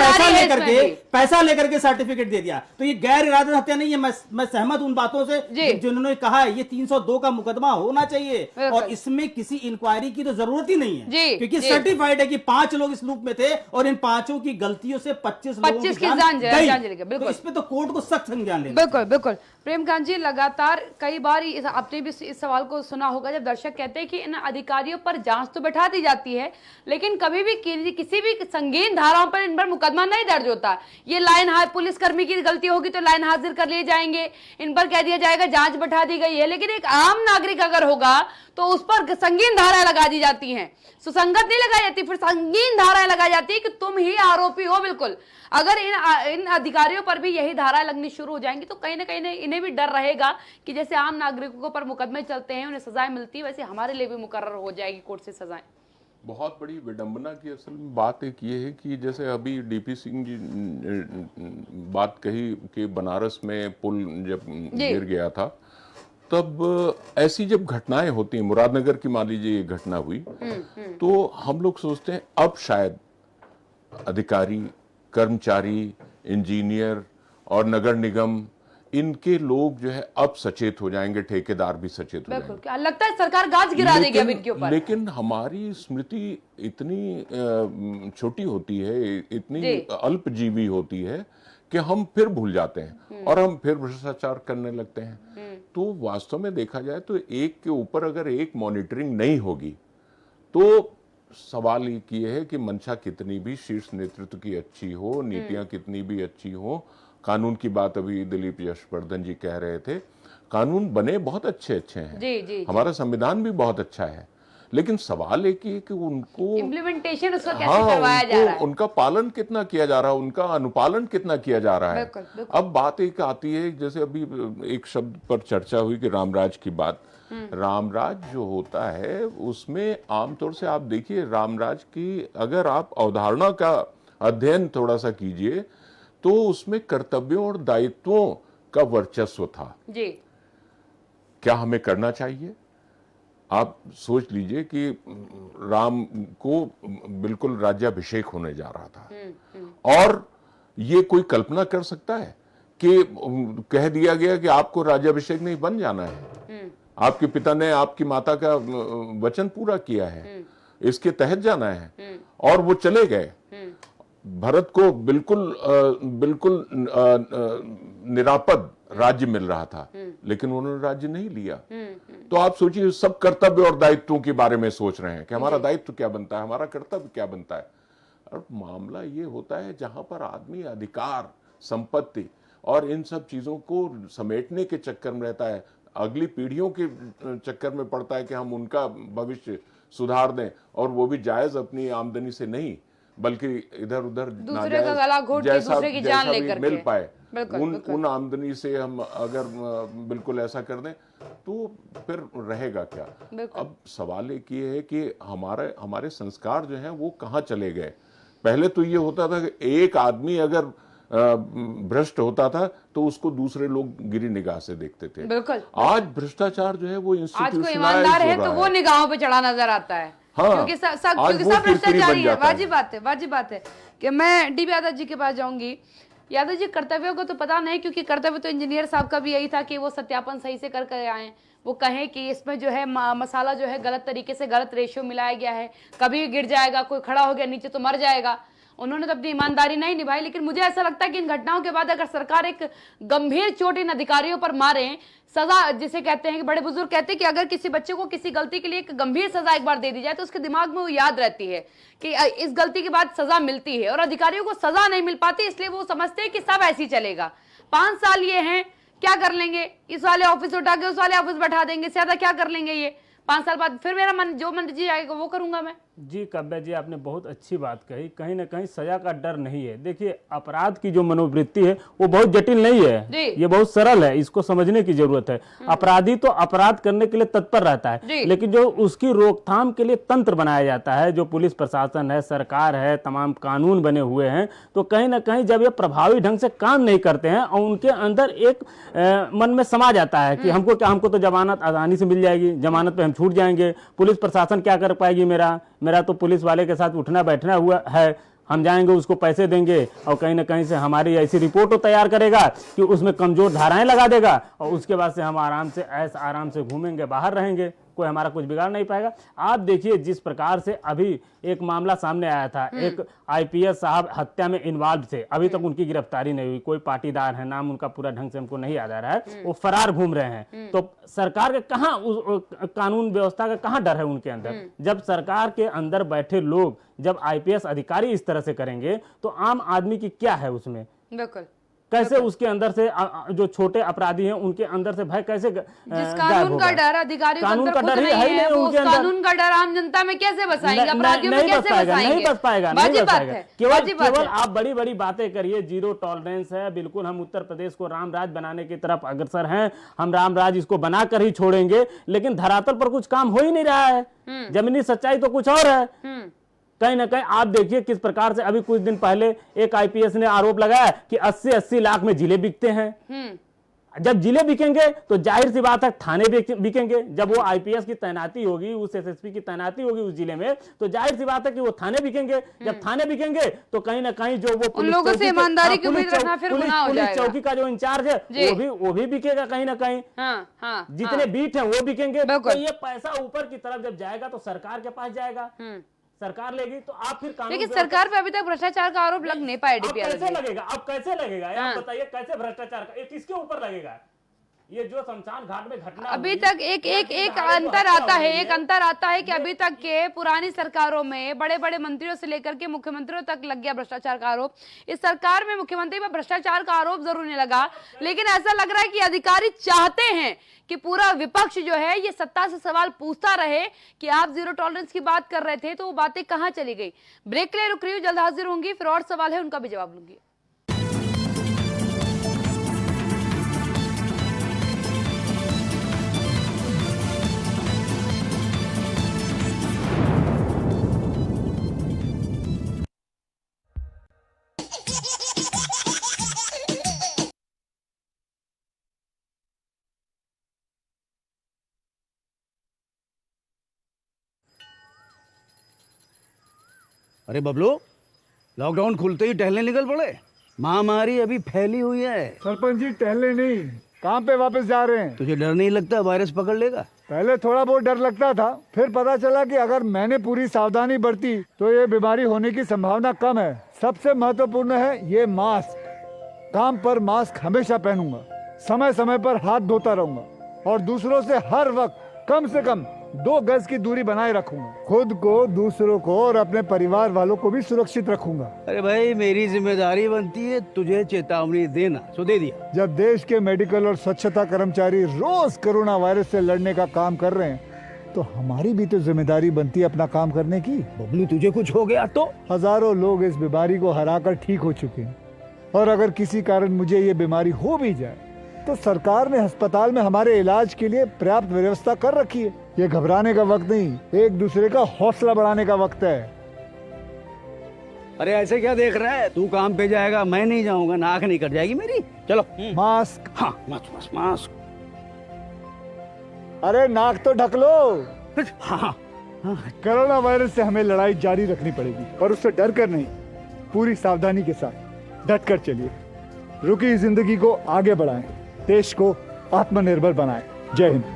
पैसा लेकर के सर्टिफिकेट दे दिया। तो ये गैर इरादत हत्या नहीं है। मैं सहमत उन बातों से जिन्होंने कहा है ये 302 का मुकदमा होना चाहिए और इसमें किसी इंक्वायरी की तो जरूरत ही नहीं है, क्योंकि सर्टिफाइड है कि 5 लोग इस लूप में थे और इन 5 की गलतियों से 25 लोगों की जान गई। तो इसमें तो कोर्ट को सख्त संज्ञान लेना। बिल्कुल बिल्कुल। प्रेमकांत जी, लगातार कई बार आपने भी इस सवाल को सुना होगा जब दर्शक कहते हैं कि इन अधिकारियों पर जांच तो बैठा दी जाती है लेकिन कभी भी किसी भी संगीन धाराओं पर इन पर मुकदमा नहीं दर्ज होता। ये लाइन पुलिस कर्मी की गलती होगी तो लाइन हाजिर कर लिए जाएंगे, इन पर कह दिया जाएगा जांच बैठा दी गई है, लेकिन एक आम नागरिक अगर होगा तो उस पर संगीन धाराएं लगा दी जाती हैं, सुसंगत नहीं लगाई जाती, फिर संगीन धाराएं लगाई जाती है कि तुम ही आरोपी हो। बिल्कुल, अगर इन अधिकारियों पर भी यही धाराएं लगनी शुरू हो जाएंगी तो कहीं ना कहीं इन्हें भी डर रहेगा कि जैसे आम नागरिकों पर मुकदमे चलते हैं, उन्हें सजाएं मिलती है, वैसे हमारे लिए भी मुकर्रर हो जाएगी कोर्ट से सजाएं। बहुत बड़ी विडंबना की असल में बात एक ये है कि जैसे अभी डीपी सिंह जी बात कही कि बनारस में पुल जब गिर गया था, तब ऐसी जब घटनाएं होती हैं, मुरादनगर की मान लीजिए ये घटना हुई, तो हम लोग सोचते हैं अब शायद अधिकारी, कर्मचारी, इंजीनियर और नगर निगम, इनके लोग जो है अब सचेत हो जाएंगे, ठेकेदार भी सचेत हो जाएंगे। क्या लगता है सरकार गाज गिरा देगी अब इनके ऊपर? लेकिन हमारी स्मृति इतनी छोटी होती है, इतनी अल्पजीवी होती है कि हम फिर भूल जाते हैं और हम फिर भ्रष्टाचार करने लगते हैं। तो वास्तव में देखा जाए तो एक के ऊपर अगर एक मॉनिटरिंग नहीं होगी तो सवाल ये है कि मंशा कितनी भी शीर्ष नेतृत्व की अच्छी हो, नीतियां कितनी भी अच्छी हो, कानून की बात अभी दिलीप यशवर्धन जी कह रहे थे, कानून बने बहुत अच्छे हैं, जी, हमारा संविधान भी बहुत अच्छा है, लेकिन सवाल एक ही है कि उनको इम्प्लीमेंटेशन उसका कैसे करवाया जा रहा है, उनका पालन कितना किया जा रहा है, उनका अनुपालन कितना किया जा रहा है। अब बात एक आती है, जैसे अभी एक शब्द पर चर्चा हुई कि रामराज की बात, रामराज जो होता है उसमें आमतौर से आप देखिए, रामराज की अगर आप अवधारणा का अध्ययन थोड़ा सा कीजिए तो उसमें कर्तव्यों और दायित्वों का वर्चस्व था। जी। क्या हमें करना चाहिए? आप सोच लीजिए कि राम को बिल्कुल राज्याभिषेक होने जा रहा था और ये कोई कल्पना कर सकता है कि कह दिया गया कि आपको राज्याभिषेक नहीं बन जाना है, आपके पिता ने आपकी माता का वचन पूरा किया है, इसके तहत जाना है, और वो चले गए। भरत को बिल्कुल निरापद राज्य मिल रहा था, लेकिन उन्होंने राज्य नहीं लिया। तो आप सोचिए, सब कर्तव्य और दायित्वों के बारे में सोच रहे हैं कि हमारा दायित्व क्या बनता है, हमारा कर्तव्य क्या बनता है। और मामला ये होता है जहां पर आदमी अधिकार, संपत्ति और इन सब चीजों को समेटने के चक्कर में रहता है, अगली पीढ़ियों के चक्कर में पड़ता है कि हम उनका भविष्य सुधार दें, और वो भी जायज अपनी आमदनी से नहीं, बल्कि इधर उधर दूसरे का गला घोट के दूसरे की जान लेकर मिल पाए बिल्कुल। उन आमदनी से हम अगर बिल्कुल ऐसा कर दें तो फिर रहेगा क्या। अब सवाल एक ये है कि हमारे संस्कार जो हैं वो कहाँ चले गए। पहले तो ये होता था कि एक आदमी अगर भ्रष्ट होता था तो उसको दूसरे लोग गिरी निगाह से देखते थे। बिल्कुल। आज भ्रष्टाचार जो है वो आज कोई ईमानदार है तो वो निगाहों पे चढ़ा नजर आता है। हाँ, क्योंकि सब भ्रष्टाचारी है। वाजिब बात है कि मैं डी यादव जी के पास जाऊंगी। यादव जी, कर्तव्यों को तो पता नहीं, क्योंकि कर्तव्य तो इंजीनियर साहब का भी यही था कि वो सत्यापन सही से कर आए, वो कहें कि इसमें जो है मसाला जो है गलत तरीके से गलत रेशियो मिलाया गया है, कभी गिर जाएगा, कोई खड़ा हो गया नीचे तो मर जाएगा। उन्होंने तो अपनी ईमानदारी नहीं निभाई। लेकिन मुझे ऐसा लगता है कि इन घटनाओं के बाद अगर सरकार एक गंभीर चोट इन अधिकारियों पर मारे, सजा जिसे कहते हैं कि बड़े बुजुर्ग कहते हैं कि अगर किसी बच्चे को किसी गलती के लिए एक गंभीर सजा एक बार दे दी जाए तो उसके दिमाग में वो याद रहती है कि इस गलती के बाद सजा मिलती है। और अधिकारियों को सजा नहीं मिल पाती, इसलिए वो समझते हैं कि सब ऐसे ही चलेगा। 5 साल ये हैं, क्या कर लेंगे, इस वाले ऑफिस उठा के उस वाले ऑफिस बैठा देंगे, ज्यादा क्या कर लेंगे ये, 5 साल बाद फिर मेरा मन जो मर्जी आएगा वो करूंगा मैं। जी काव्या जी, आपने बहुत अच्छी बात कही। कहीं ना कहीं सजा का डर नहीं है। देखिए, अपराध की जो मनोवृत्ति है वो बहुत जटिल नहीं है, ये बहुत सरल है, इसको समझने की जरूरत है। अपराधी तो अपराध करने के लिए तत्पर रहता है, लेकिन जो उसकी रोकथाम के लिए तंत्र बनाया जाता है, जो पुलिस प्रशासन है, सरकार है, तमाम कानून बने हुए हैं, तो कहीं ना कहीं जब ये प्रभावी ढंग से काम नहीं करते हैं और उनके अंदर एक मन में समा जाता है कि हमको तो जमानत आसानी से मिल जाएगी, जमानत पे हम छूट जाएंगे, पुलिस प्रशासन क्या कर पाएगी, मेरा तो पुलिस वाले के साथ उठना बैठना हुआ है, हम जाएंगे उसको पैसे देंगे और कहीं ना कहीं से हमारी ऐसी रिपोर्ट तो तैयार करेगा कि उसमें कमजोर धाराएं लगा देगा, और उसके बाद से हम आराम से घूमेंगे, बाहर रहेंगे, कोई हमारा कुछ बिगाड़ नहीं पाएगा। आप देखिए जिस प्रकार से अभी एक मामला सामने आया था, एक आईपीएस साहब हत्या में इन्वॉल्व थे, अभी तक उनकी गिरफ्तारी नहीं हुई, कोई पाटीदार है, नाम उनका पूरा ढंग से हमको नहीं याद आ रहा है, वो फरार घूम रहे हैं। तो सरकार के कहाँ कानून व्यवस्था का कहाँ डर है उनके अंदर? जब सरकार के अंदर बैठे लोग, जब आईपीएस अधिकारी इस तरह से करेंगे तो आम आदमी की क्या है उसमें? बिल्कुल। कैसे उसके अंदर से जो छोटे अपराधी हैं उनके अंदर से भय कैसे जिस कानून का डर अधिकारियों कानून का डर नहीं है, वो उस कानून का डर आम जनता में कैसे बसाएंगे, अपराधियों में कैसे बसाएंगे? नहीं बस पाएगा। केवल आप बड़ी बड़ी बातें करिए, जीरो टॉलरेंस है, बिल्कुल हम उत्तर प्रदेश को राम राज बनाने की तरफ अग्रसर हैं, हम राम राज इसको बनाकर ही छोड़ेंगे, लेकिन धरातल पर कुछ काम हो ही नहीं रहा है। जमीनी सच्चाई तो कुछ और है। कहीं ना कहीं आप देखिए किस प्रकार से अभी कुछ दिन पहले एक आईपीएस ने आरोप लगाया कि 80-80 लाख में जिले बिकते हैं। जब जिले बिकेंगे तो जाहिर सी बात है थाने बिकेंगे। जब वो आईपीएस की तैनाती होगी, उस एसएसपी की तैनाती होगी उस जिले में, तो जाहिर सी बात है कि वो थाने बिकेंगे। जब थाने बिकेंगे तो कहीं ना कहीं जो वो उन लोगों से ईमानदारी की उम्मीद रखना फिर गुनाह हो जाएगा। चौकी का जो इंचार्ज है वो भी बिकेगा कहीं ना कहीं। जितने बीट है वो बिकेंगे। तो ये पैसा ऊपर की तरफ जब जाएगा तो सरकार के पास जाएगा, सरकार लेगी, तो आप फिर कानून। लेकिन सरकार पे अभी तक भ्रष्टाचार का आरोप लग नहीं पाया। कैसे लगेगा? अब कैसे लगेगा? आप बताइए, कैसे भ्रष्टाचार का किसके ऊपर लगेगा? ये जो शमशान घाट में घटना अभी तक एक अंतर आता है, कि अभी तक के पुरानी सरकारों में बड़े बड़े मंत्रियों से लेकर के मुख्यमंत्रियों तक लग गया भ्रष्टाचार का आरोप। इस सरकार में मुख्यमंत्री पर भ्रष्टाचार का आरोप जरूर नहीं लगा, लेकिन ऐसा लग रहा है कि अधिकारी चाहते हैं कि पूरा विपक्ष जो है ये सत्ता से सवाल पूछता रहे कि आप जीरो टॉलरेंस की बात कर रहे थे तो वो बातें कहां चली गई। ब्रेक के लिए रुक रही हूं, जल्द हाजिर होंगी, फिर और सवाल है उनका भी जवाब लूंगी। अरे बबलू, लॉकडाउन खुलते ही टहलने निकल पड़े। महामारी अभी फैली हुई है। सरपंच जी टहलने नहीं, काम पे वापस जा रहे हैं। तुझे डर नहीं लगता वायरस पकड़ लेगा? पहले थोड़ा बहुत डर लगता था, फिर पता चला कि अगर मैंने पूरी सावधानी बरती तो ये बीमारी होने की संभावना कम है। सबसे महत्वपूर्ण है ये मास्क। काम पर मास्क हमेशा पहनूंगा, समय समय पर हाथ धोता रहूंगा और दूसरों से हर वक्त कम से कम 2 गज की दूरी बनाए रखूंगा। खुद को, दूसरों को और अपने परिवार वालों को भी सुरक्षित रखूंगा। अरे भाई, मेरी जिम्मेदारी बनती है तुझे चेतावनी देना, सो दे दिया। जब देश के मेडिकल और स्वच्छता कर्मचारी रोज कोरोना वायरस से लड़ने का काम कर रहे हैं तो हमारी भी तो जिम्मेदारी बनती है अपना काम करने की। बबलू, तुझे कुछ हो गया तो? हजारों लोग इस बीमारी को हराकर ठीक हो चुके हैं और अगर किसी कारण मुझे ये बीमारी हो भी जाए तो सरकार ने अस्पताल में हमारे इलाज के लिए पर्याप्त व्यवस्था कर रखी है। ये घबराने का वक्त नहीं, एक दूसरे का हौसला बढ़ाने का वक्त है। अरे ऐसे क्या देख रहा है? तू काम पे जाएगा, मैं नहीं जाऊंगा, नाक नहीं कट जाएगी मेरी। चलो। मास्क। हाँ, मास्क मास्क। अरे नाक तो ढक लो। हाँ। कोरोना वायरस से हमें लड़ाई जारी रखनी पड़ेगी और उससे डर कर नहीं, पूरी सावधानी के साथ डट कर चलिए। रुकी जिंदगी को आगे बढ़ाएं, देश को आत्मनिर्भर बनाएं। जय हिंद।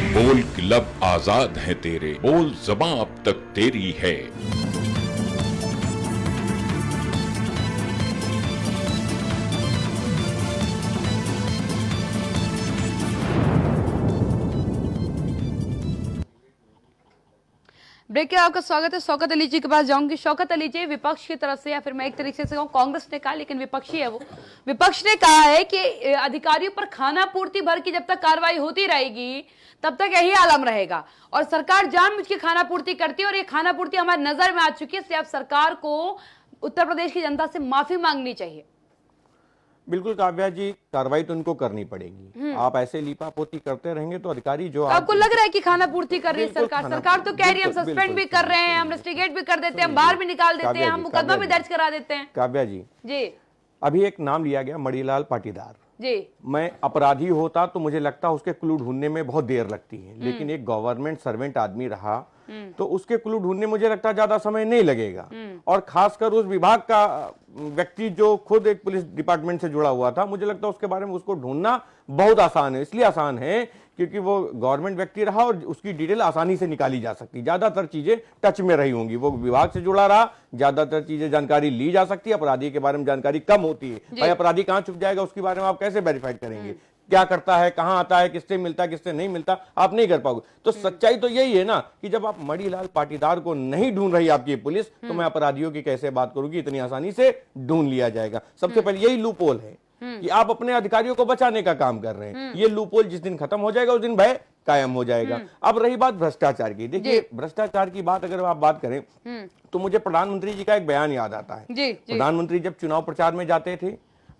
बोल कि लब आजाद है तेरे, बोल ज़बां अब तक तेरी है। ब्रेक के बाद आपका स्वागत है। शौकत अली जी के पास जाऊंगी। शौकत अली जी, विपक्ष की तरफ से या फिर मैं एक तरीके से कहूं कांग्रेस ने कहा, लेकिन विपक्षी है वो, विपक्ष ने कहा है कि अधिकारियों पर खाना पूर्ति भर की जब तक कार्रवाई होती रहेगी तब तक यही आलम रहेगा और सरकार जानबूझ के खाना पूर्ति करती है और ये खाना पूर्ति हमारी नजर में आ चुकी है। इसलिए अब सरकार को उत्तर प्रदेश की जनता से माफी मांगनी चाहिए। बिल्कुल काव्या जी, कार्रवाई तो उनको करनी पड़ेगी। आप ऐसे लीपापोती करते रहेंगे तो अधिकारी जो आपको लग रहा है कि खाना पूर्ति कर रही है सरकार? सरकार तो कह रही है हम सस्पेंड भी कर रहे हैं, हम रेस्टिगेट भी कर देते हैं, हम बाहर भी निकाल देते हैं, हम मुकदमा भी दर्ज करा देते हैं। काव्या जी, अभी एक नाम लिया गया मणिलाल पाटीदार जी। मैं अपराधी होता तो मुझे लगता उसके क्लू ढूंढने में बहुत देर लगती है, लेकिन एक गवर्नमेंट सर्वेंट आदमी रहा तो उसके क्लू ढूंढने मुझे लगता ज्यादा समय नहीं लगेगा। और खासकर उस विभाग का व्यक्ति जो खुद एक पुलिस डिपार्टमेंट से जुड़ा हुआ था, मुझे लगता है उसके बारे में उसको ढूंढना बहुत आसान है। इसलिए आसान है क्योंकि वो गवर्नमेंट व्यक्ति रहा और उसकी डिटेल आसानी से निकाली जा सकती, ज्यादातर चीजें टच में रही होंगी, वो विभाग से जुड़ा रहा, ज्यादातर चीजें जानकारी ली जा सकती है। अपराधी के बारे में जानकारी कम होती है, भाई अपराधी कहां छुप जाएगा उसके बारे में आप कैसे वेरीफाइड करेंगे, क्या करता है, कहां आता है, किससे मिलता है, किससे नहीं मिलता, आप नहीं कर पाओगे। तो सच्चाई तो यही है ना कि जब आप मणिलाल पाटीदार को नहीं ढूंढ रही आपकी पुलिस, तो मैं अपराधियों की कैसे बात करूंगी, इतनी आसानी से ढूंढ लिया जाएगा। सबसे पहले यही लूपहोल है कि आप अपने अधिकारियों को बचाने का काम कर रहे हैं। ये लूपहोल जिस दिन खत्म हो जाएगा उस दिन भय कायम हो जाएगा। अब रही बात भ्रष्टाचार की, देखिए भ्रष्टाचार की बात अगर आप बात करें तो मुझे प्रधानमंत्री जी का एक बयान याद आता है। प्रधानमंत्री जब चुनाव प्रचार में जाते थे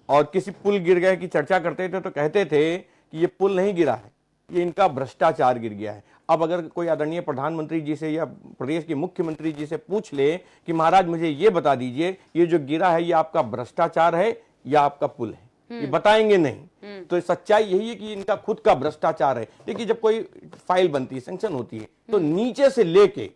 और किसी पुल गिर गए की चर्चा करते थे तो कहते थे कि ये पुल नहीं गिरा है, ये इनका भ्रष्टाचार गिर गया है। अब अगर कोई आदरणीय प्रधानमंत्री जी से या प्रदेश के मुख्यमंत्री जी से पूछ ले कि महाराज मुझे ये बता दीजिए ये जो गिरा है ये आपका भ्रष्टाचार है या आपका पुल है, ये बताएंगे नहीं। तो सच्चाई यही है कि इनका खुद का भ्रष्टाचार है। देखिए जब कोई फाइल बनती है, सैंक्शन होती है, तो नीचे से लेके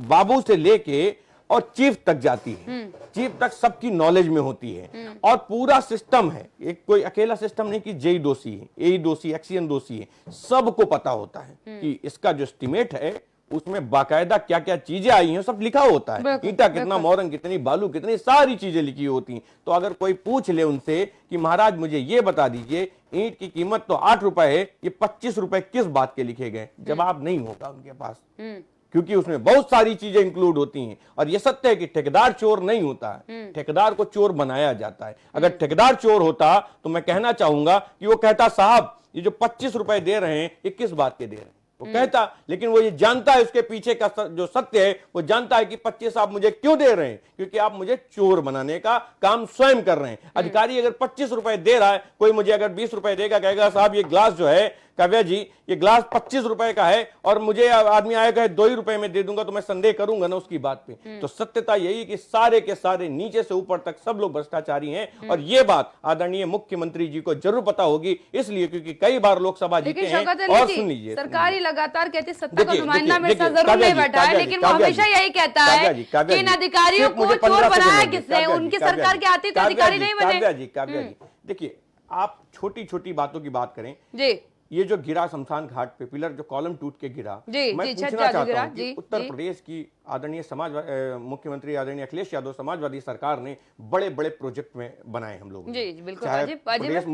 बाबू से लेके और चीफ तक जाती है, चीफ तक सबकी नॉलेज में होती है और पूरा सिस्टम है। एक कोई अकेला सिस्टम नहीं कि जेई दोषी है, एई दोषी, एक्सीएन दोषी है, सबको पता होता है कि इसका जो एस्टिमेट है उसमें बाकायदा क्या क्या चीजें आई हैं सब लिखा होता है। ईंटा कितना, मोरंग कितनी, बालू कितनी, सारी चीजें लिखी होती हैं। तो अगर कोई पूछ ले उनसे कि महाराज मुझे ये बता दीजिए ईंट की कीमत तो 8 रुपए है, ये 25 रुपए किस बात के लिखे गए, जवाब नहीं होगा उनके पास, क्योंकि उसमें बहुत सारी चीजें इंक्लूड होती हैं। और ये सत्य है कि ठेकेदार चोर नहीं होता है, ठेकेदार को चोर बनाया जाता है। अगर ठेकेदार चोर होता तो मैं कहना चाहूंगा कि वो कहता साहब ये जो 25 रुपए दे रहे हैं ये किस बात के दे रहे हैं, वो कहता, लेकिन वो ये जानता है उसके पीछे का जो सत्य है, वो जानता है कि 25 आप मुझे क्यों दे रहे हैं, क्योंकि आप मुझे चोर बनाने का काम स्वयं कर रहे हैं। अधिकारी अगर 25 रुपए दे रहा है, कोई मुझे अगर 20 रुपए देगा, कहेगा साहब ये ग्लास जो है काव्या जी, ये ग्लास 25 रुपए का है और मुझे आदमी आएगा 2 ही रुपए में दे दूंगा, तो मैं संदेह करूंगा ना उसकी बात पे। तो सत्यता यही कि सारे के सारे नीचे से ऊपर तक सब लोग भ्रष्टाचारी हैं, और ये बात आदरणीय मुख्यमंत्री जी को जरूर पता होगी, इसलिए क्योंकि कई बार लोकसभा जीते हैं। और सुन लीजिए, सरकार ही लगातार कहती है सत्ता का नुमाइंदा मेरे साथ जरूर नहीं बैठा है, लेकिन वो हमेशा यही कहता है कि इन अधिकारियों को चोर बनाया किसने, उनकी सरकार के आती तो अधिकारी नहीं बने। काव्या जी देखिए, आप छोटी छोटी बातों की बात करें जी, ये जो गिरा शमशान घाट पे पिलर, जो कॉलम टूट के गिरा, मैं पूछना चाहता हूं कि उत्तर प्रदेश की आदरणीय मुख्यमंत्री आदरणीय अखिलेश यादव समाजवादी सरकार ने बड़े बड़े प्रोजेक्ट में बनाए हम लोग, चाहे प्रदेश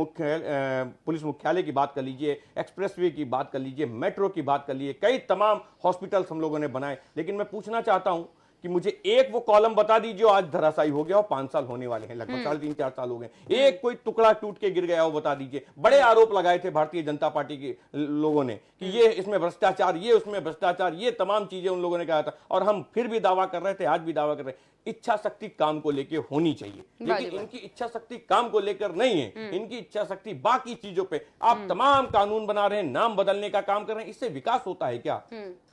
पुलिस मुख्यालय की बात कर लीजिए, एक्सप्रेसवे की बात कर लीजिए, मेट्रो की बात कर लीजिए, कई तमाम हॉस्पिटल्स हम लोगों ने बनाए। लेकिन मैं पूछना चाहता हूं कि मुझे एक वो कॉलम बता दीजिए आज धराशायी हो गया और 5 साल होने वाले हैं, लगभग 3.5-4 साल हो गए, एक कोई टुकड़ा टूट के गिर गया वो बता दीजिए। बड़े आरोप लगाए थे भारतीय जनता पार्टी के लोगों ने कि ये इसमें भ्रष्टाचार, ये उसमें भ्रष्टाचार, ये तमाम चीजें उन लोगों ने कहा था, और हम फिर भी दावा कर रहे थे, आज भी दावा कर रहे हैं, इच्छा शक्ति काम को लेकर होनी चाहिए। लेकिन इनकी इच्छा शक्ति काम को लेकर नहीं है, इनकी इच्छा शक्ति बाकी चीजों पे। आप तमाम कानून बना रहे हैं, नाम बदलने का काम कर रहे हैं, इससे विकास होता है क्या?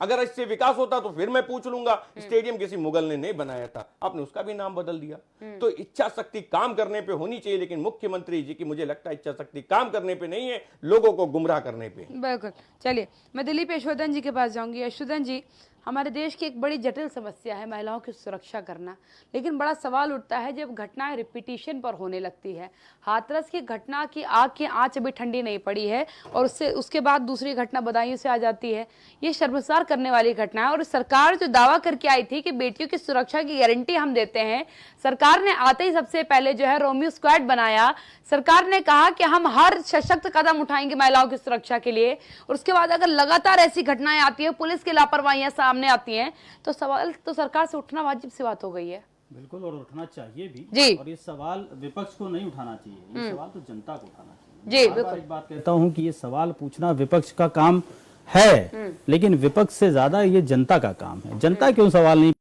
अगर इससे विकास होता तो फिर मैं पूछ लूंगा, स्टेडियम किसी मुगल ने नहीं बनाया था, आपने उसका भी नाम बदल दिया। तो इच्छा शक्ति काम करने पे होनी चाहिए, लेकिन मुख्यमंत्री जी की मुझे लगता है इच्छा शक्ति काम करने पे नहीं है, लोगों को गुमराह करने पे। बिल्कुल। चलिए, मैं दिलीप यशोधन जी के पास जाऊंगी। यशोधन जी, हमारे देश की एक बड़ी जटिल समस्या है महिलाओं की सुरक्षा करना, लेकिन बड़ा सवाल उठता है जब घटनाएं रिपीटिशन पर होने लगती है। हाथरस की घटना की आग की आंच अभी ठंडी नहीं पड़ी है, और उसके बाद दूसरी घटना बदायूं से आ जाती है। ये शर्मसार करने वाली घटना है, और सरकार जो दावा करके आई थी कि बेटियों की सुरक्षा की गारंटी हम देते हैं, सरकार ने आते ही सबसे पहले जो है रोमियो स्क्वाड बनाया। सरकार ने कहा कि हम हर सशक्त कदम उठाएंगे महिलाओं की सुरक्षा के लिए, और उसके बाद अगर लगातार ऐसी घटनाएं आती है, पुलिस की लापरवाहियां सामने आती हैं, तो सवाल तो सरकार से उठना वाजिब सी बात हो गई है। बिल्कुल, और उठना चाहिए भी जी। और ये सवाल विपक्ष को नहीं उठाना चाहिए, ये सवाल तो जनता को उठाना चाहिए। जी, बिल्कुल। एक बात कहता हूं कि ये सवाल पूछना विपक्ष का काम है, लेकिन विपक्ष से ज्यादा ये जनता का काम है। जनता क्यों सवाल नहीं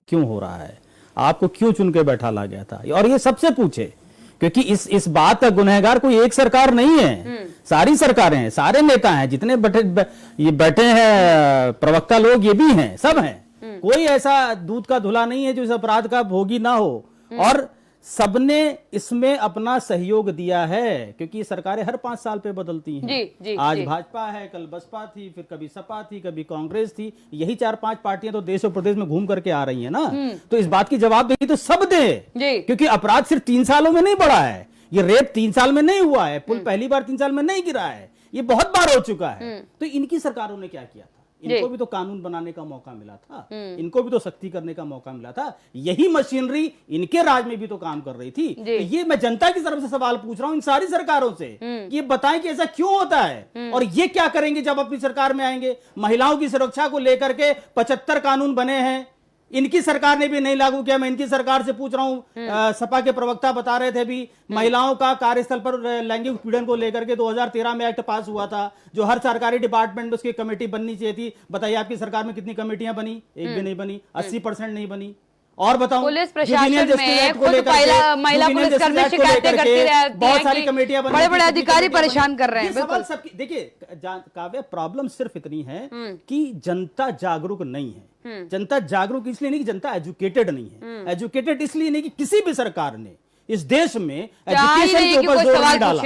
क्यों हो रहा है, आपको क्यों चुन के बैठा ला गया था, और ये सबसे पूछे, क्योंकि इस बात का गुनहगार कोई एक सरकार नहीं है, सारी सरकारें हैं, सारे नेता हैं, जितने बैठे हैं प्रवक्ता लोग, ये भी हैं, सब हैं। कोई ऐसा दूध का धुला नहीं है जो इस अपराध का भोगी ना हो, और सबने इसमें अपना सहयोग दिया है, क्योंकि सरकारें हर 5 साल पे बदलती हैं। जी, आज भाजपा है, कल बसपा थी, फिर कभी सपा थी, कभी कांग्रेस थी, यही 4-5 पार्टियां तो देश और प्रदेश में घूम करके आ रही हैं ना। तो इस बात की जवाबदेही तो सब दे, क्योंकि अपराध सिर्फ 3 सालों में नहीं बढ़ा है, ये रेप 3 साल में नहीं हुआ है, पुल पहली बार 3 साल में नहीं गिरा है, ये बहुत बार हो चुका है। तो इनकी सरकारों ने क्या किया था? इनको भी तो कानून बनाने का मौका मिला था, इनको भी तो सख्ती करने का मौका मिला था, यही मशीनरी इनके राज में भी तो काम कर रही थी। तो ये मैं जनता की तरफ से सवाल पूछ रहा हूं इन सारी सरकारों से कि ये बताएं कि ऐसा क्यों होता है, और ये क्या करेंगे जब अपनी सरकार में आएंगे। महिलाओं की सुरक्षा को लेकर के 75 कानून बने हैं, इनकी सरकार ने भी नहीं लागू किया। मैं इनकी सरकार से पूछ रहा हूं, सपा के प्रवक्ता बता रहे थे भी, महिलाओं का कार्यस्थल पर लैंगिक उत्पीड़न को लेकर के 2013 में एक्ट पास हुआ था, जो हर सरकारी डिपार्टमेंट में उसकी कमेटी बननी चाहिए थी। बताइए आपकी सरकार में कितनी कमेटियां बनी? एक भी नहीं बनी, 80% नहीं बनी। और बताऊं, पुलिस प्रशासन में खुद महिला पुलिसकर्मी शिकायतें करती रहती हैं, बहुत सारी कमेटियां, बड़े-बड़े अधिकारी परेशान कर रहे हैं। बिल्कुल सबकी देखिए काव्य, प्रॉब्लम सिर्फ इतनी है कि जनता जागरूक नहीं है। जनता जागरूक इसलिए नहीं कि जनता एजुकेटेड नहीं है, एजुकेटेड इसलिए नहीं कि किसी भी सरकार ने इस देश में एजुकेशन के ऊपर जोर नहीं डाला।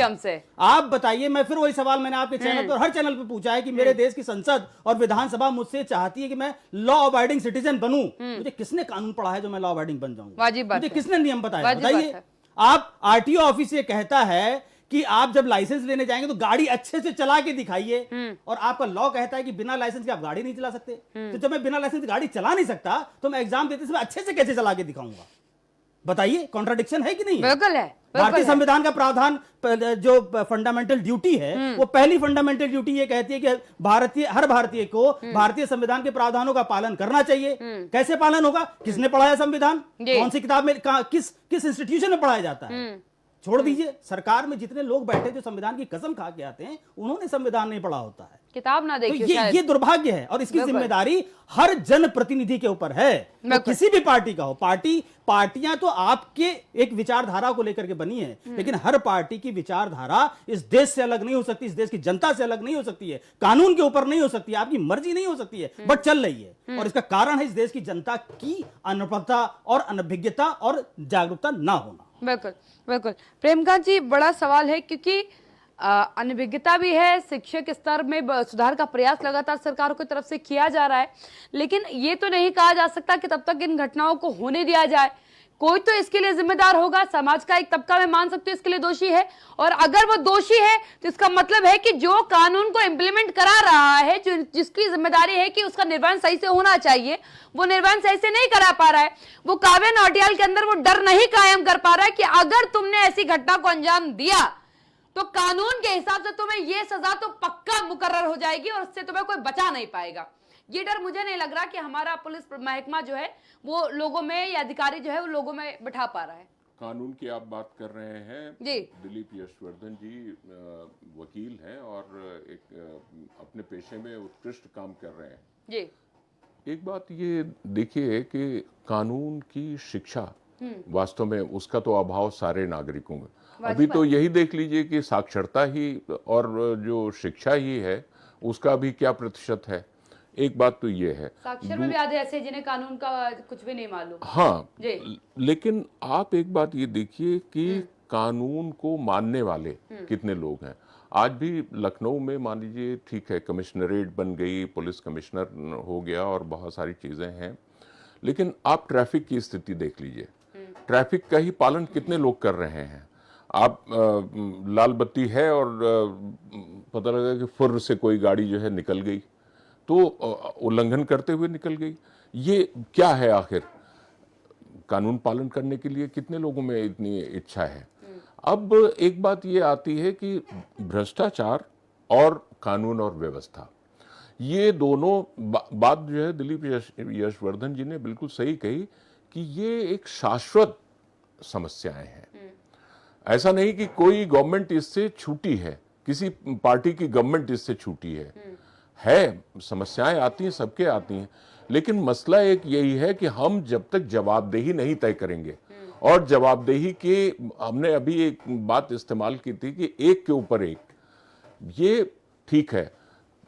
आप बताइए, मैं फिर वही सवाल मैंने आपके चैनल पर, हर चैनल पर पूछा है कि मेरे देश की संसद और विधानसभा मुझसे चाहती है कि मैं लॉ अबाइडिंग सिटीजन बनूं। मुझे किसने कानून पढ़ा है जो मैं लॉ अबाइडिंग बन जाऊंगा? मुझे किसने नियम बताया? बताइए। आप आरटीओ ऑफिस से कहता है कि आप जब लाइसेंस लेने जाएंगे तो गाड़ी अच्छे से चला के दिखाइए, और आपका लॉ कहता है कि बिना लाइसेंस के आप गाड़ी नहीं चला सकते। तो जब मैं बिना लाइसेंस गाड़ी चला नहीं सकता तो मैं एग्जाम देते समय अच्छे से कैसे चला के दिखाऊंगा? बताइए, कॉन्ट्राडिक्शन है कि नहीं? बिल्कुल है। भारतीय संविधान का प्रावधान जो फंडामेंटल ड्यूटी है, वो पहली फंडामेंटल ड्यूटी ये कहती है कि हर भारतीय को भारतीय संविधान के प्रावधानों का पालन करना चाहिए। कैसे पालन होगा? किसने पढ़ाया संविधान? कौन सी किताब में, किस इंस्टीट्यूशन में पढ़ाया जाता है? छोड़ दीजिए, सरकार में जितने लोग बैठे जो संविधान की कसम खा के आते हैं, उन्होंने संविधान नहीं पढ़ा होता है। किताब ना तो देखी हो ये दुर्भाग्य है और इसकी जिम्मेदारी हर जनप्रतिनिधि के ऊपर है। तो किसी भी पार्टी का हो, पार्टियां तो आपके एक विचारधारा को लेकर के बनी है, लेकिन हर पार्टी की विचारधारा इस देश से अलग नहीं हो सकती, इस देश की जनता से अलग नहीं हो सकती है, कानून के ऊपर नहीं हो सकती है, आपकी मर्जी नहीं हो सकती है, बट चल रही है। और इसका कारण है इस देश की जनता की अनपढ़ता और अनभिज्ञता और जागरूकता ना होना। बिल्कुल बिल्कुल। प्रेमकांत जी, बड़ा सवाल है क्योंकि अनभिज्ञता भी है, शिक्षक स्तर में सुधार का प्रयास लगातार सरकार की तरफ से किया जा रहा है, लेकिन ये तो नहीं कहा जा सकता कि तब तक इन घटनाओं को होने दिया जाए। कोई तो इसके लिए जिम्मेदार होगा, समाज का एक तबका मैं मान सकती हूँ इसके लिए दोषी है, और अगर वो दोषी है तो इसका मतलब है कि जो कानून को इंप्लीमेंट करा रहा है, जो जिसकी जिम्मेदारी है कि उसका निर्वहन सही से होना चाहिए, वो निर्वहन सही से नहीं करा पा रहा है। वो काव्या नौटियाल के अंदर वो डर नहीं कायम कर पा रहा है कि अगर तुमने ऐसी घटना को अंजाम दिया तो कानून के हिसाब से तुम्हें ये सजा तो पक्का मुकर्रर हो जाएगी और उससे तुम्हें कोई बचा नहीं पाएगा। ये डर मुझे नहीं लग रहा कि हमारा पुलिस महकमा जो है वो लोगों में, या अधिकारी जो है वो लोगों में बिठा पा रहा है। कानून की आप बात कर रहे हैं जी। दिलीप यशवर्धन जी वकील हैं और एक अपने पेशे में उत्कृष्ट काम कर रहे हैं जी। एक बात ये देखिए कि कानून की शिक्षा वास्तव में उसका तो अभाव सारे नागरिकों में। अभी तो यही देख लीजिए कि साक्षरता ही और जो शिक्षा ही है उसका भी क्या प्रतिशत है। एक बात तो ये है, साक्षर में भी आधे ऐसे जिन्हें कानून का कुछ भी नहीं मालूम। हाँ जी। लेकिन आप एक बात ये देखिए कि कानून को मानने वाले कितने लोग हैं। आज भी लखनऊ में मान लीजिए, ठीक है, कमिश्नरेट बन गई, पुलिस कमिश्नर हो गया और बहुत सारी चीजें हैं, लेकिन आप ट्रैफिक की स्थिति देख लीजिए। ट्रैफिक का ही पालन कितने लोग कर रहे हैं। आप लाल बत्ती है और पता लगा कि फुर्र से कोई गाड़ी जो है निकल गई, तो उल्लंघन करते हुए निकल गई। ये क्या है आखिर? कानून पालन करने के लिए कितने लोगों में इतनी इच्छा है? अब एक बात ये आती है कि भ्रष्टाचार और कानून और व्यवस्था, ये दोनों बात जो है दिलीप यशवर्धन जी ने बिल्कुल सही कही कि ये एक शाश्वत समस्याएं हैं। ऐसा नहीं कि कोई गवर्नमेंट इससे छूटी है, किसी पार्टी की गवर्नमेंट इससे छूटी है समस्याएं आती हैं, सबके आती हैं, लेकिन मसला एक यही है कि हम जब तक जवाबदेही नहीं तय करेंगे, और जवाबदेही के हमने अभी एक बात इस्तेमाल की थी कि एक के ऊपर एक, ये ठीक है,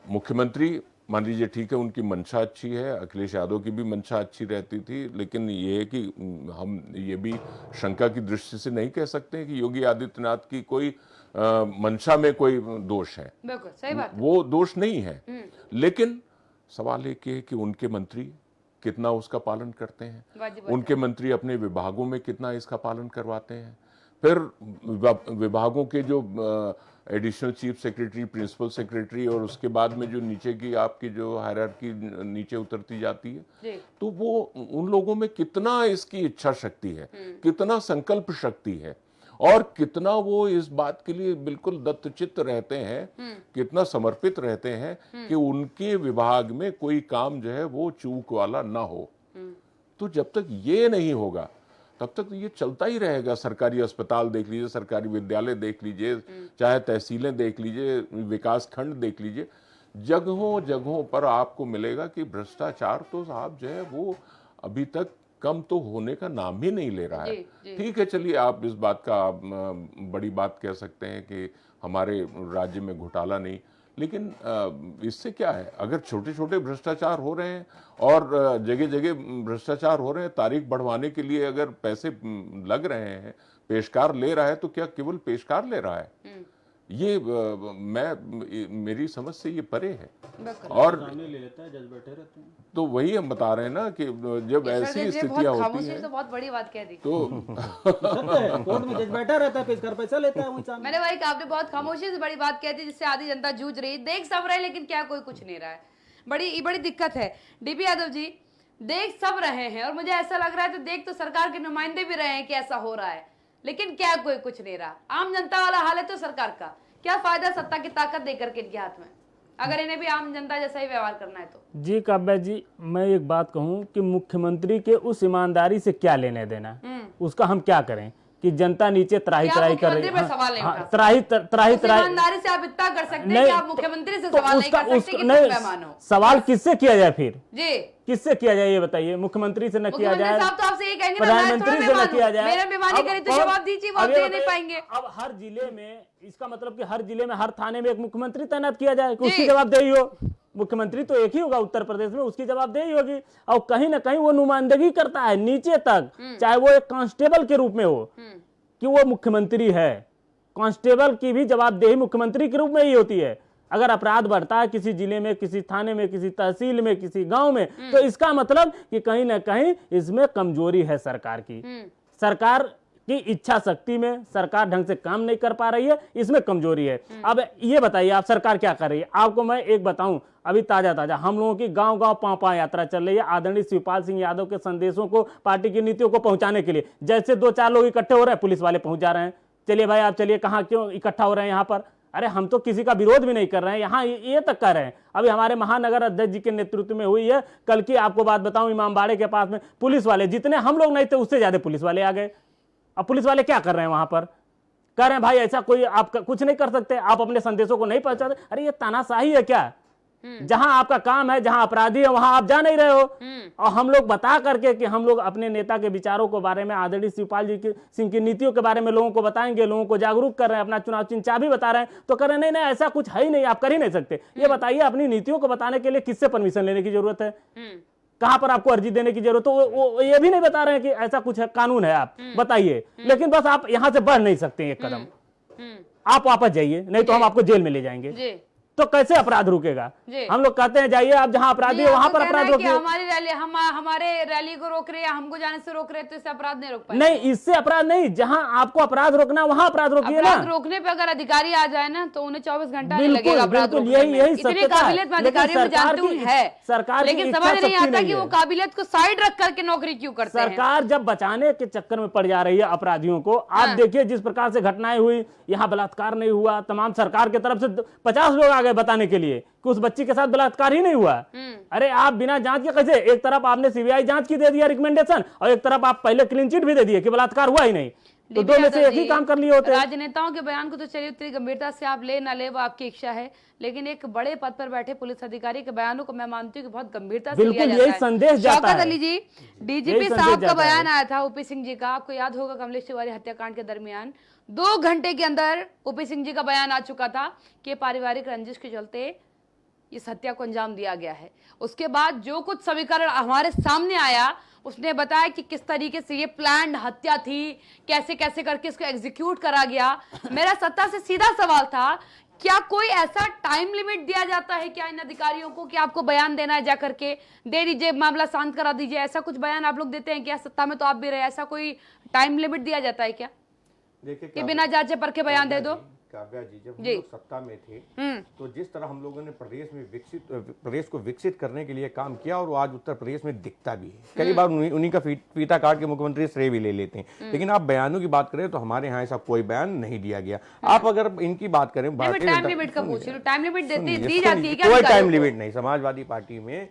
मुख्यमंत्री मान लीजिए ठीक है, उनकी मंशा अच्छी है, अखिलेश यादव की भी मंशा अच्छी रहती थी, लेकिन ये है कि हम ये भी शंका की दृष्टि से नहीं कह सकते कि योगी आदित्यनाथ की कोई मंशा में कोई दोष है। बिल्कुल सही बात है। वो दोष नहीं है, लेकिन सवाल एक है कि उनके मंत्री कितना उसका पालन करते हैं, उनके मंत्री अपने विभागों में कितना इसका पालन करवाते हैं, फिर विभागों के जो additional chief secretary, principal secretary, और उसके बाद में जो नीचे की आपकी जो हायरार्की नीचे उतरती जाती है, तो वो उन लोगों में कितना इसकी इच्छा शक्ति है, कितना संकल्प शक्ति है, और कितना वो इस बात के लिए बिल्कुल दत्तचित्त रहते हैं, कितना समर्पित रहते हैं कि उनके विभाग में कोई काम जो है वो चूक वाला ना हो। तो जब तक ये नहीं होगा तब तक ये चलता ही रहेगा। सरकारी अस्पताल देख लीजिए, सरकारी विद्यालय देख लीजिए, चाहे तहसीलें देख लीजिए, विकास खंड देख लीजिए, जगहों जगहों पर आपको मिलेगा कि भ्रष्टाचार तो साहब जो है वो अभी तक कम तो होने का नाम ही नहीं ले रहा है। ठीक है, चलिए आप इस बात का बड़ी बात कह सकते हैं कि हमारे राज्य में घोटाला नहीं, लेकिन इससे क्या है? अगर छोटे छोटे भ्रष्टाचार हो रहे हैं और जगह जगह भ्रष्टाचार हो रहे हैं, तारीख बढ़वाने के लिए अगर पैसे लग रहे हैं, पेशकार ले रहा है, तो क्या केवल पेशकार ले रहा है? ये मेरी समझ से ये परे है। और ले लेता है, जज बैठे रहते हैं। तो वही हम बता रहे हैं ना कि जब ऐसी स्थितियां होती हैं, तो बहुत बड़ी बात कह दी। तो कोर्ट में जज बैठा रहता है, पेशकार पैसा लेता है वहीं सामने। मैंने वही कहा, आपने बहुत खामोशी से बड़ी बात कह दी, जिससे आधी जनता जूझ रही, देख सब रहे लेकिन क्या कोई कुछ नहीं रहा है। बड़ी दिक्कत है। डीपी यादव जी, देख सब रहे हैं और मुझे ऐसा लग रहा है तो देख तो सरकार के नुमाइंदे भी रहे हैं कि ऐसा हो रहा है, लेकिन क्या कोई कुछ नहीं रहा। आम जनता वाला हाल है तो सरकार का क्या फायदा सत्ता की ताकत देकर के इनके हाथ में, अगर इन्हें भी आम जनता जैसा ही व्यवहार करना है तो। जी काव्या जी, मैं एक बात कहूं कि मुख्यमंत्री के उस ईमानदारी से क्या लेने देना, उसका हम क्या करें? कि जनता नीचे त्राही त्राही कर रही है, सवाल नहीं उठा त्राही त्राही त्राही। ईमानदारी से आप इतना कर सकते हैं कि आप मुख्यमंत्री से सवाल नहीं कर सकते कि तुम मेहमान हो। सवाल किससे किया जाए फिर? जी, किससे किया जाए ये बताइए? मुख्यमंत्री से न किया जाए, साहब तो आपसे ये कहेंगे प्रधानमंत्री से न किया जाए, मेरा मेहमानी करी तो जवाब दीजिए, वो दे नहीं पाएंगे। अब हर जिले में, इसका मतलब कि हर जिले में, हर थाने में एक मुख्यमंत्री तैनात किया जाए कि उसकी जवाबदेही हो। मुख्यमंत्री तो एक ही होगा उत्तर प्रदेश में, उसकी जवाबदेही होगी। और कहीं ना कहीं वो नुमाइंदगी करता है नीचे तक, चाहे वो एक कांस्टेबल के रूप में हो कि वो मुख्यमंत्री है। कांस्टेबल की भी जवाबदेही मुख्यमंत्री के रूप में ही होती है। अगर अपराध बढ़ता है किसी जिले में, किसी थाने में, किसी तहसील में, किसी गांव में, तो इसका मतलब कि कहीं ना कहीं इसमें कमजोरी है सरकार की। सरकार की इच्छा शक्ति में सरकार ढंग से काम नहीं कर पा रही है, इसमें कमजोरी है। अब ये बताइए आप, सरकार क्या कर रही है? आपको मैं एक बताऊं, अभी ताजा ताजा हम लोगों की गांव गांव पांव यात्रा चल रही है आदरणीय शिवपाल सिंह यादव के संदेशों को, पार्टी की नीतियों को पहुंचाने के लिए। जैसे 2-4 लोग इकट्ठे हो रहे हैं, पुलिस वाले पहुंच जा रहे हैं। चलिए भाई आप चलिए, कहाँ क्यों इकट्ठा हो रहे हैं यहाँ पर? अरे हम तो किसी का विरोध भी नहीं कर रहे हैं, यहाँ ये तक कर रहे हैं। अभी हमारे महानगर अध्यक्ष जी के नेतृत्व में हुई है। कल की आपको बात बताऊं, इमामबाड़े के पास में पुलिस वाले, जितने हम लोग नहीं थे उससे ज्यादा पुलिस वाले आ गए। अब पुलिस वाले क्या कर रहे हैं वहां पर? कह रहे हैं भाई ऐसा कोई आप कुछ नहीं कर सकते, आप अपने संदेशों को नहीं पहुंचाते। अरे ये तानाशाही है क्या? जहां आपका काम है, जहां अपराधी है, वहां आप जा नहीं रहे हो। और हम लोग बता करके कि हम लोग अपने नेता के विचारों के बारे में, आदरणीय शिवपाल जी सिंह की नीतियों के बारे में लोगों को बताएंगे, लोगों को जागरूक कर रहे हैं, अपना चुनाव चिन्ह चाबी बता रहे हैं, तो कह रहे हैं नहीं ऐसा कुछ है ही नहीं, आप कर ही नहीं सकते। ये बताइए, अपनी नीतियों को बताने के लिए किससे परमिशन लेने की जरूरत है? कहां पर आपको अर्जी देने की जरूरत है? वो ये भी नहीं बता रहे हैं कि ऐसा कुछ है, कानून है, आप बताइए। लेकिन बस आप यहां से बढ़ नहीं सकते एक कदम, आप वापस जाइए, नहीं तो हम आपको जेल में ले जाएंगे। तो कैसे अपराध रुकेगा? हम लोग कहते हैं जाइए, आप जहां अपराधी है वहां पर अपराध रोकिए। हमारी रैली, हमारे रैली को रोक रहे हैं, हमको जाने से रोक रहे हैं, तो इससे अपराध नहीं रोक पाएंगे। नहीं, इससे अपराध नहीं, जहां आपको अपराध रोकना वहां अपराध रोकिए ना। रोकने पे अगर अधिकारी आ जाए ना तो उन्हें 24 घंटा नहीं लगेगा अपराध रोकने में। यही इतनी काबिलियत अधिकारियों में जानते हुए है सरकार, लेकिन समझ नहीं आता कि वो काबिलियत को साइड रख करके नौकरी क्यों करते हैं। सरकार जब बचाने के चक्कर में पड़ जा रही है अपराधियों को, आप देखिए जिस प्रकार से घटनाएं हुई, यहाँ बलात्कार नहीं हुआ, तमाम सरकार की तरफ से 50 लोग आ गए बताने के लिए कि उस बच्ची के साथ बलात्कार ही नहीं हुआ। अरे आप बिना जांच के कैसे? एक तरफ आपने सीबीआई जांच की दे दिया रिकमेंडेशन, और एक तरफ आप पहले क्लीन चिट भी दे दिए कि बलात्कार हुआ ही नहीं, तो दो में से एक ही काम कर लिए होते। राजनेताओं के बयान को तो चलिए उतनी गंभीरता से आप ले ना ले, वो आपकी इच्छा है, लेकिन एक बड़े पद पर बैठे पुलिस अधिकारी के बयानों को मैं मानती हूँ कि बहुत गंभीरता से लिया जाता है। संदेश जाता है। शौकत अली जी, डीजीपी साहब का बयान आया था ओपी सिंह जी का, आपको याद होगा कमलेश तिवारी हत्याकांड के दरमियान 2 घंटे के अंदर ओपी सिंह जी का बयान आ चुका था कि पारिवारिक रंजिश के चलते इस हत्या को अंजाम दिया गया है। उसके बाद जो कुछ समीकरण हमारे सामने आया, उसने बताया कि किस तरीके से ये प्लान्ड हत्या थी, कैसे कैसे करके इसको एग्जीक्यूट करा गया। मेरा सत्ता से सीधा सवाल था, क्या कोई ऐसा टाइम लिमिट दिया जाता है क्या इन अधिकारियों को कि आपको बयान देना है, जा करके दे दीजिए, मामला शांत करा दीजिए, ऐसा कुछ बयान आप लोग देते हैं क्या? सत्ता में तो आप भी रहे, ऐसा कोई टाइम लिमिट दिया जाता है क्या कि बिना जांचे परखे बयान दे दो? काव्या जी, जब हम लोग सत्ता में थे तो जिस तरह हम लोगों ने प्रदेश को विकसित करने के लिए काम किया, और वो आज उत्तर प्रदेश में दिखता भी है। कई बार उन्हीं का फीता काट के मुख्यमंत्री श्रेय भी ले लेते हैं। लेकिन आप बयानों की बात करें तो हमारे यहाँ ऐसा कोई बयान नहीं दिया गया। आप अगर इनकी बात करें, टाइम लिमिट का पूछ रही हूं, टाइम लिमिट दी जाती है क्या? कोई टाइम लिमिट नहीं। समाजवादी पार्टी में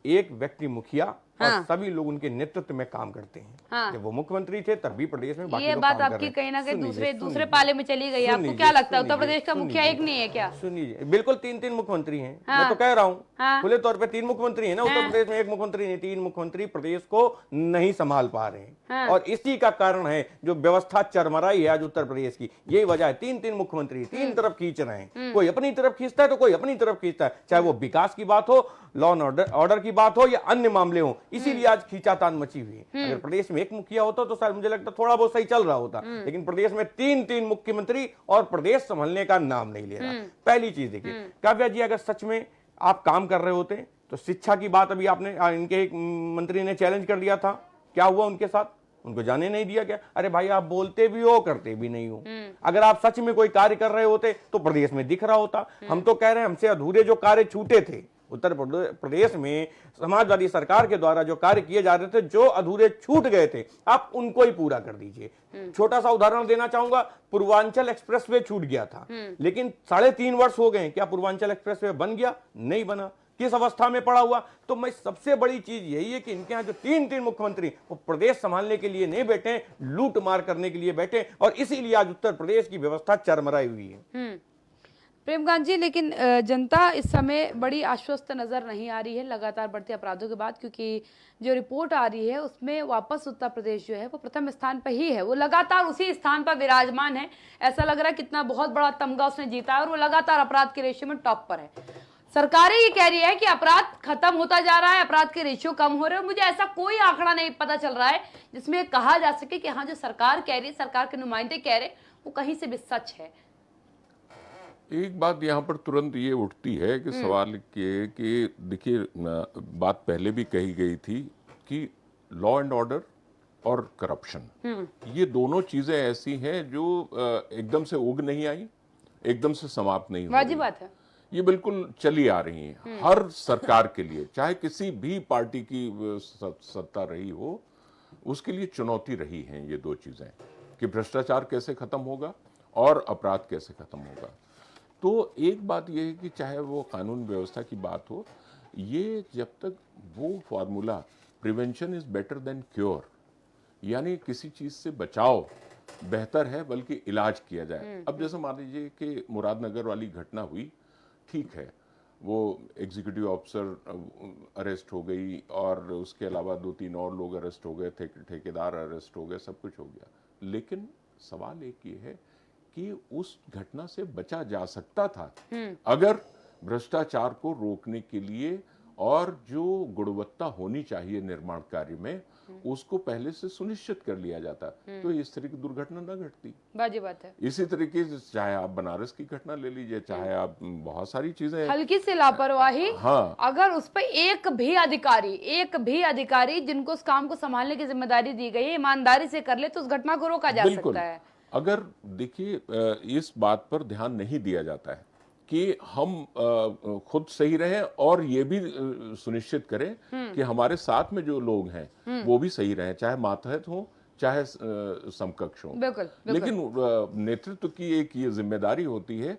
एक व्यक्ति मुखिया और सभी लोग उनके नेतृत्व में काम करते हैं। जब वो मुख्यमंत्री थे तब भी प्रदेश में बाकी ये बात आपकी कहीं ना कहीं दूसरे पाले में चली गई। आपको क्या लगता है उत्तर प्रदेश का मुखिया एक नहीं है क्या? सुनिए, बिल्कुल 3 मुख्यमंत्री हैं। मैं तो कह रहा हूँ खुले तौर पे 3 मुख्यमंत्री हैं ना उत्तर प्रदेश में, एक मुख्यमंत्री नहीं, 3 मुख्यमंत्री प्रदेश को नहीं संभाल पा रहे हैं। और इसी का कारण है जो व्यवस्था चरमराई है आज उत्तर प्रदेश की, यही वजह है। 3 मुख्यमंत्री 3 तरफ खींच रहे हैं, कोई अपनी तरफ खींचता है तो कोई अपनी तरफ खींचता है, चाहे वो विकास की बात हो, लॉ एंड ऑर्डर की बात हो या अन्य मामले हो। इसीलिए आज खींचातान मची हुई है। अगर प्रदेश में एक मुखिया होता तो शायद मुझे लगता थोड़ा बहुत सही चल रहा होता, लेकिन प्रदेश में 3 मुख्यमंत्री और प्रदेश संभलने का नाम नहीं ले रहा। पहली चीज देखिए काव्या जी, अगर सच में आप काम कर रहे होते तो शिक्षा की बात अभी आपने इनके एक मंत्री ने चैलेंज कर दिया था, क्या हुआ उनके साथ? उनको जाने नहीं दिया गया। अरे भाई, आप बोलते भी हो करते भी नहीं हो। अगर आप सच में कोई कार्य कर रहे होते तो प्रदेश में दिख रहा होता। हम तो कह रहे हैं हमसे अधूरे जो कार्य छूटे थे उत्तर प्रदेश में समाजवादी सरकार के द्वारा जो कार्य किए जा रहे थे, जो अधूरे छूट गए थे, आप उनको ही पूरा कर दीजिए। छोटा सा उदाहरण देना चाहूंगा, पूर्वांचल एक्सप्रेसवे छूट गया था, लेकिन 3.5 वर्ष हो गए, क्या पूर्वांचल एक्सप्रेसवे बन गया? नहीं बना। किस अवस्था में पड़ा हुआ। तो मैं सबसे बड़ी चीज यही है कि इनके यहाँ जो तीन मुख्यमंत्री वो प्रदेश संभालने के लिए नहीं बैठे, लूट मार करने के लिए बैठे, और इसीलिए आज उत्तर प्रदेश की व्यवस्था चरमराई हुई है। प्रेमकांत जी, लेकिन जनता इस समय बड़ी आश्वस्त नजर नहीं आ रही है लगातार बढ़ते अपराधों के बाद, क्योंकि जो रिपोर्ट आ रही है उसमें वापस उत्तर प्रदेश जो है वो प्रथम स्थान पर ही है, वो लगातार उसी स्थान पर विराजमान है। ऐसा लग रहा है कितना बहुत बड़ा तमगा उसने जीता है और वो लगातार अपराध के रेशियो में टॉप पर है। सरकारें ये कह रही है कि अपराध खत्म होता जा रहा है, अपराध के रेशियो कम हो रहे हैं। मुझे ऐसा कोई आंकड़ा नहीं पता चल रहा है जिसमें कहा जा सके कि हाँ जो सरकार कह रही है, सरकार के नुमाइंदे कह रहे वो कहीं से भी सच है। एक बात यहाँ पर तुरंत ये उठती है कि सवाल ये कि देखिए, बात पहले भी कही गई थी कि लॉ एंड ऑर्डर और करप्शन, ये दोनों चीजें ऐसी हैं जो एकदम से उग नहीं आई, एकदम से समाप्त नहीं हुई। वाजिब बात है, ये बिल्कुल चली आ रही हैं हर सरकार के लिए, चाहे किसी भी पार्टी की सत्ता रही हो, उसके लिए चुनौती रही हैं ये दो चीजें, कि भ्रष्टाचार कैसे खत्म होगा और अपराध कैसे खत्म होगा। तो एक बात यह है कि चाहे वो कानून व्यवस्था की बात हो, ये जब तक वो formula prevention is better than cure, यानी किसी चीज से बचाव बेहतर है बल्कि इलाज किया जाए। अब जैसे मान लीजिए कि मुरादनगर वाली घटना हुई, ठीक है, वो एग्जीक्यूटिव ऑफिसर अरेस्ट हो गई और उसके अलावा 2-3 और लोग अरेस्ट हो गए, ठेकेदार अरेस्ट हो गए, सब कुछ हो गया, लेकिन सवाल एक ये है कि उस घटना से बचा जा सकता था अगर भ्रष्टाचार को रोकने के लिए और जो गुणवत्ता होनी चाहिए निर्माण कार्य में उसको पहले से सुनिश्चित कर लिया जाता, तो इस तरह की दुर्घटना न घटती। बाजी बात है। इसी तरीके से चाहे आप बनारस की घटना ले लीजिए, चाहे आप बहुत सारी चीजें, हल्की सी लापरवाही, हाँ, अगर उस पर एक भी अधिकारी जिनको उस काम को संभालने की जिम्मेदारी दी गई है ईमानदारी से कर ले तो उस घटना को रोका जा सकता है। अगर देखिए इस बात पर ध्यान नहीं दिया जाता है कि हम खुद सही रहें और ये भी सुनिश्चित करें कि हमारे साथ में जो लोग हैं वो भी सही रहें, चाहे मातहत हो चाहे समकक्ष हो। बिल्कुल। लेकिन नेतृत्व की एक ये जिम्मेदारी होती है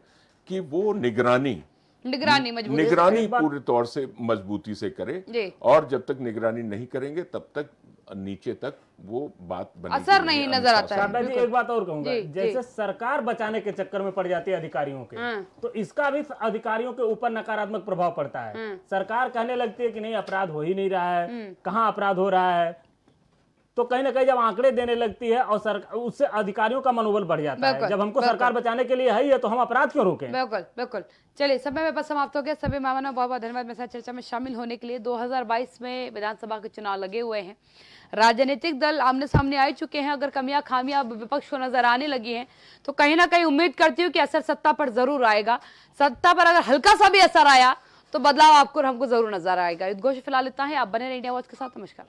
कि वो निगरानी पूरे तौर से मजबूती से करे, और जब तक निगरानी नहीं करेंगे तब तक नीचे तक वो बात असर नहीं नजर आता है। जी एक बात और कहूंगा, जैसे सरकार बचाने के चक्कर में पड़ जाती है अधिकारियों के, तो इसका भी अधिकारियों के ऊपर नकारात्मक प्रभाव पड़ता है। सरकार कहने लगती है कि नहीं अपराध हो ही नहीं रहा है, कहाँ अपराध हो रहा है, तो कहीं ना कहीं जब आंकड़े देने लगती है और उससे अधिकारियों का मनोबल बढ़ जाता है। जब हमको सरकार बचाने के लिए है तो हम अपराध क्यों रोकें। बिल्कुल। चलिए, समय में बस समाप्त हो गया। सभी मेहमानों बहुत बहुत धन्यवाद मेरे साथ चर्चा में शामिल होने के लिए। 2022 में विधानसभा के चुनाव लगे हुए हैं, राजनीतिक दल आमने सामने आ चुके हैं। अगर कमियां खामियां विपक्ष को नजर आने लगी हैं तो कहीं ना कहीं उम्मीद करती हूँ कि असर सत्ता पर जरूर आएगा। सत्ता पर अगर हल्का सा भी असर आया तो बदलाव आपको और हमको जरूर नजर आएगा। उद्घोष फिलहाल इतना है। आप बने रहिए इंडिया वॉच के साथ। नमस्कार।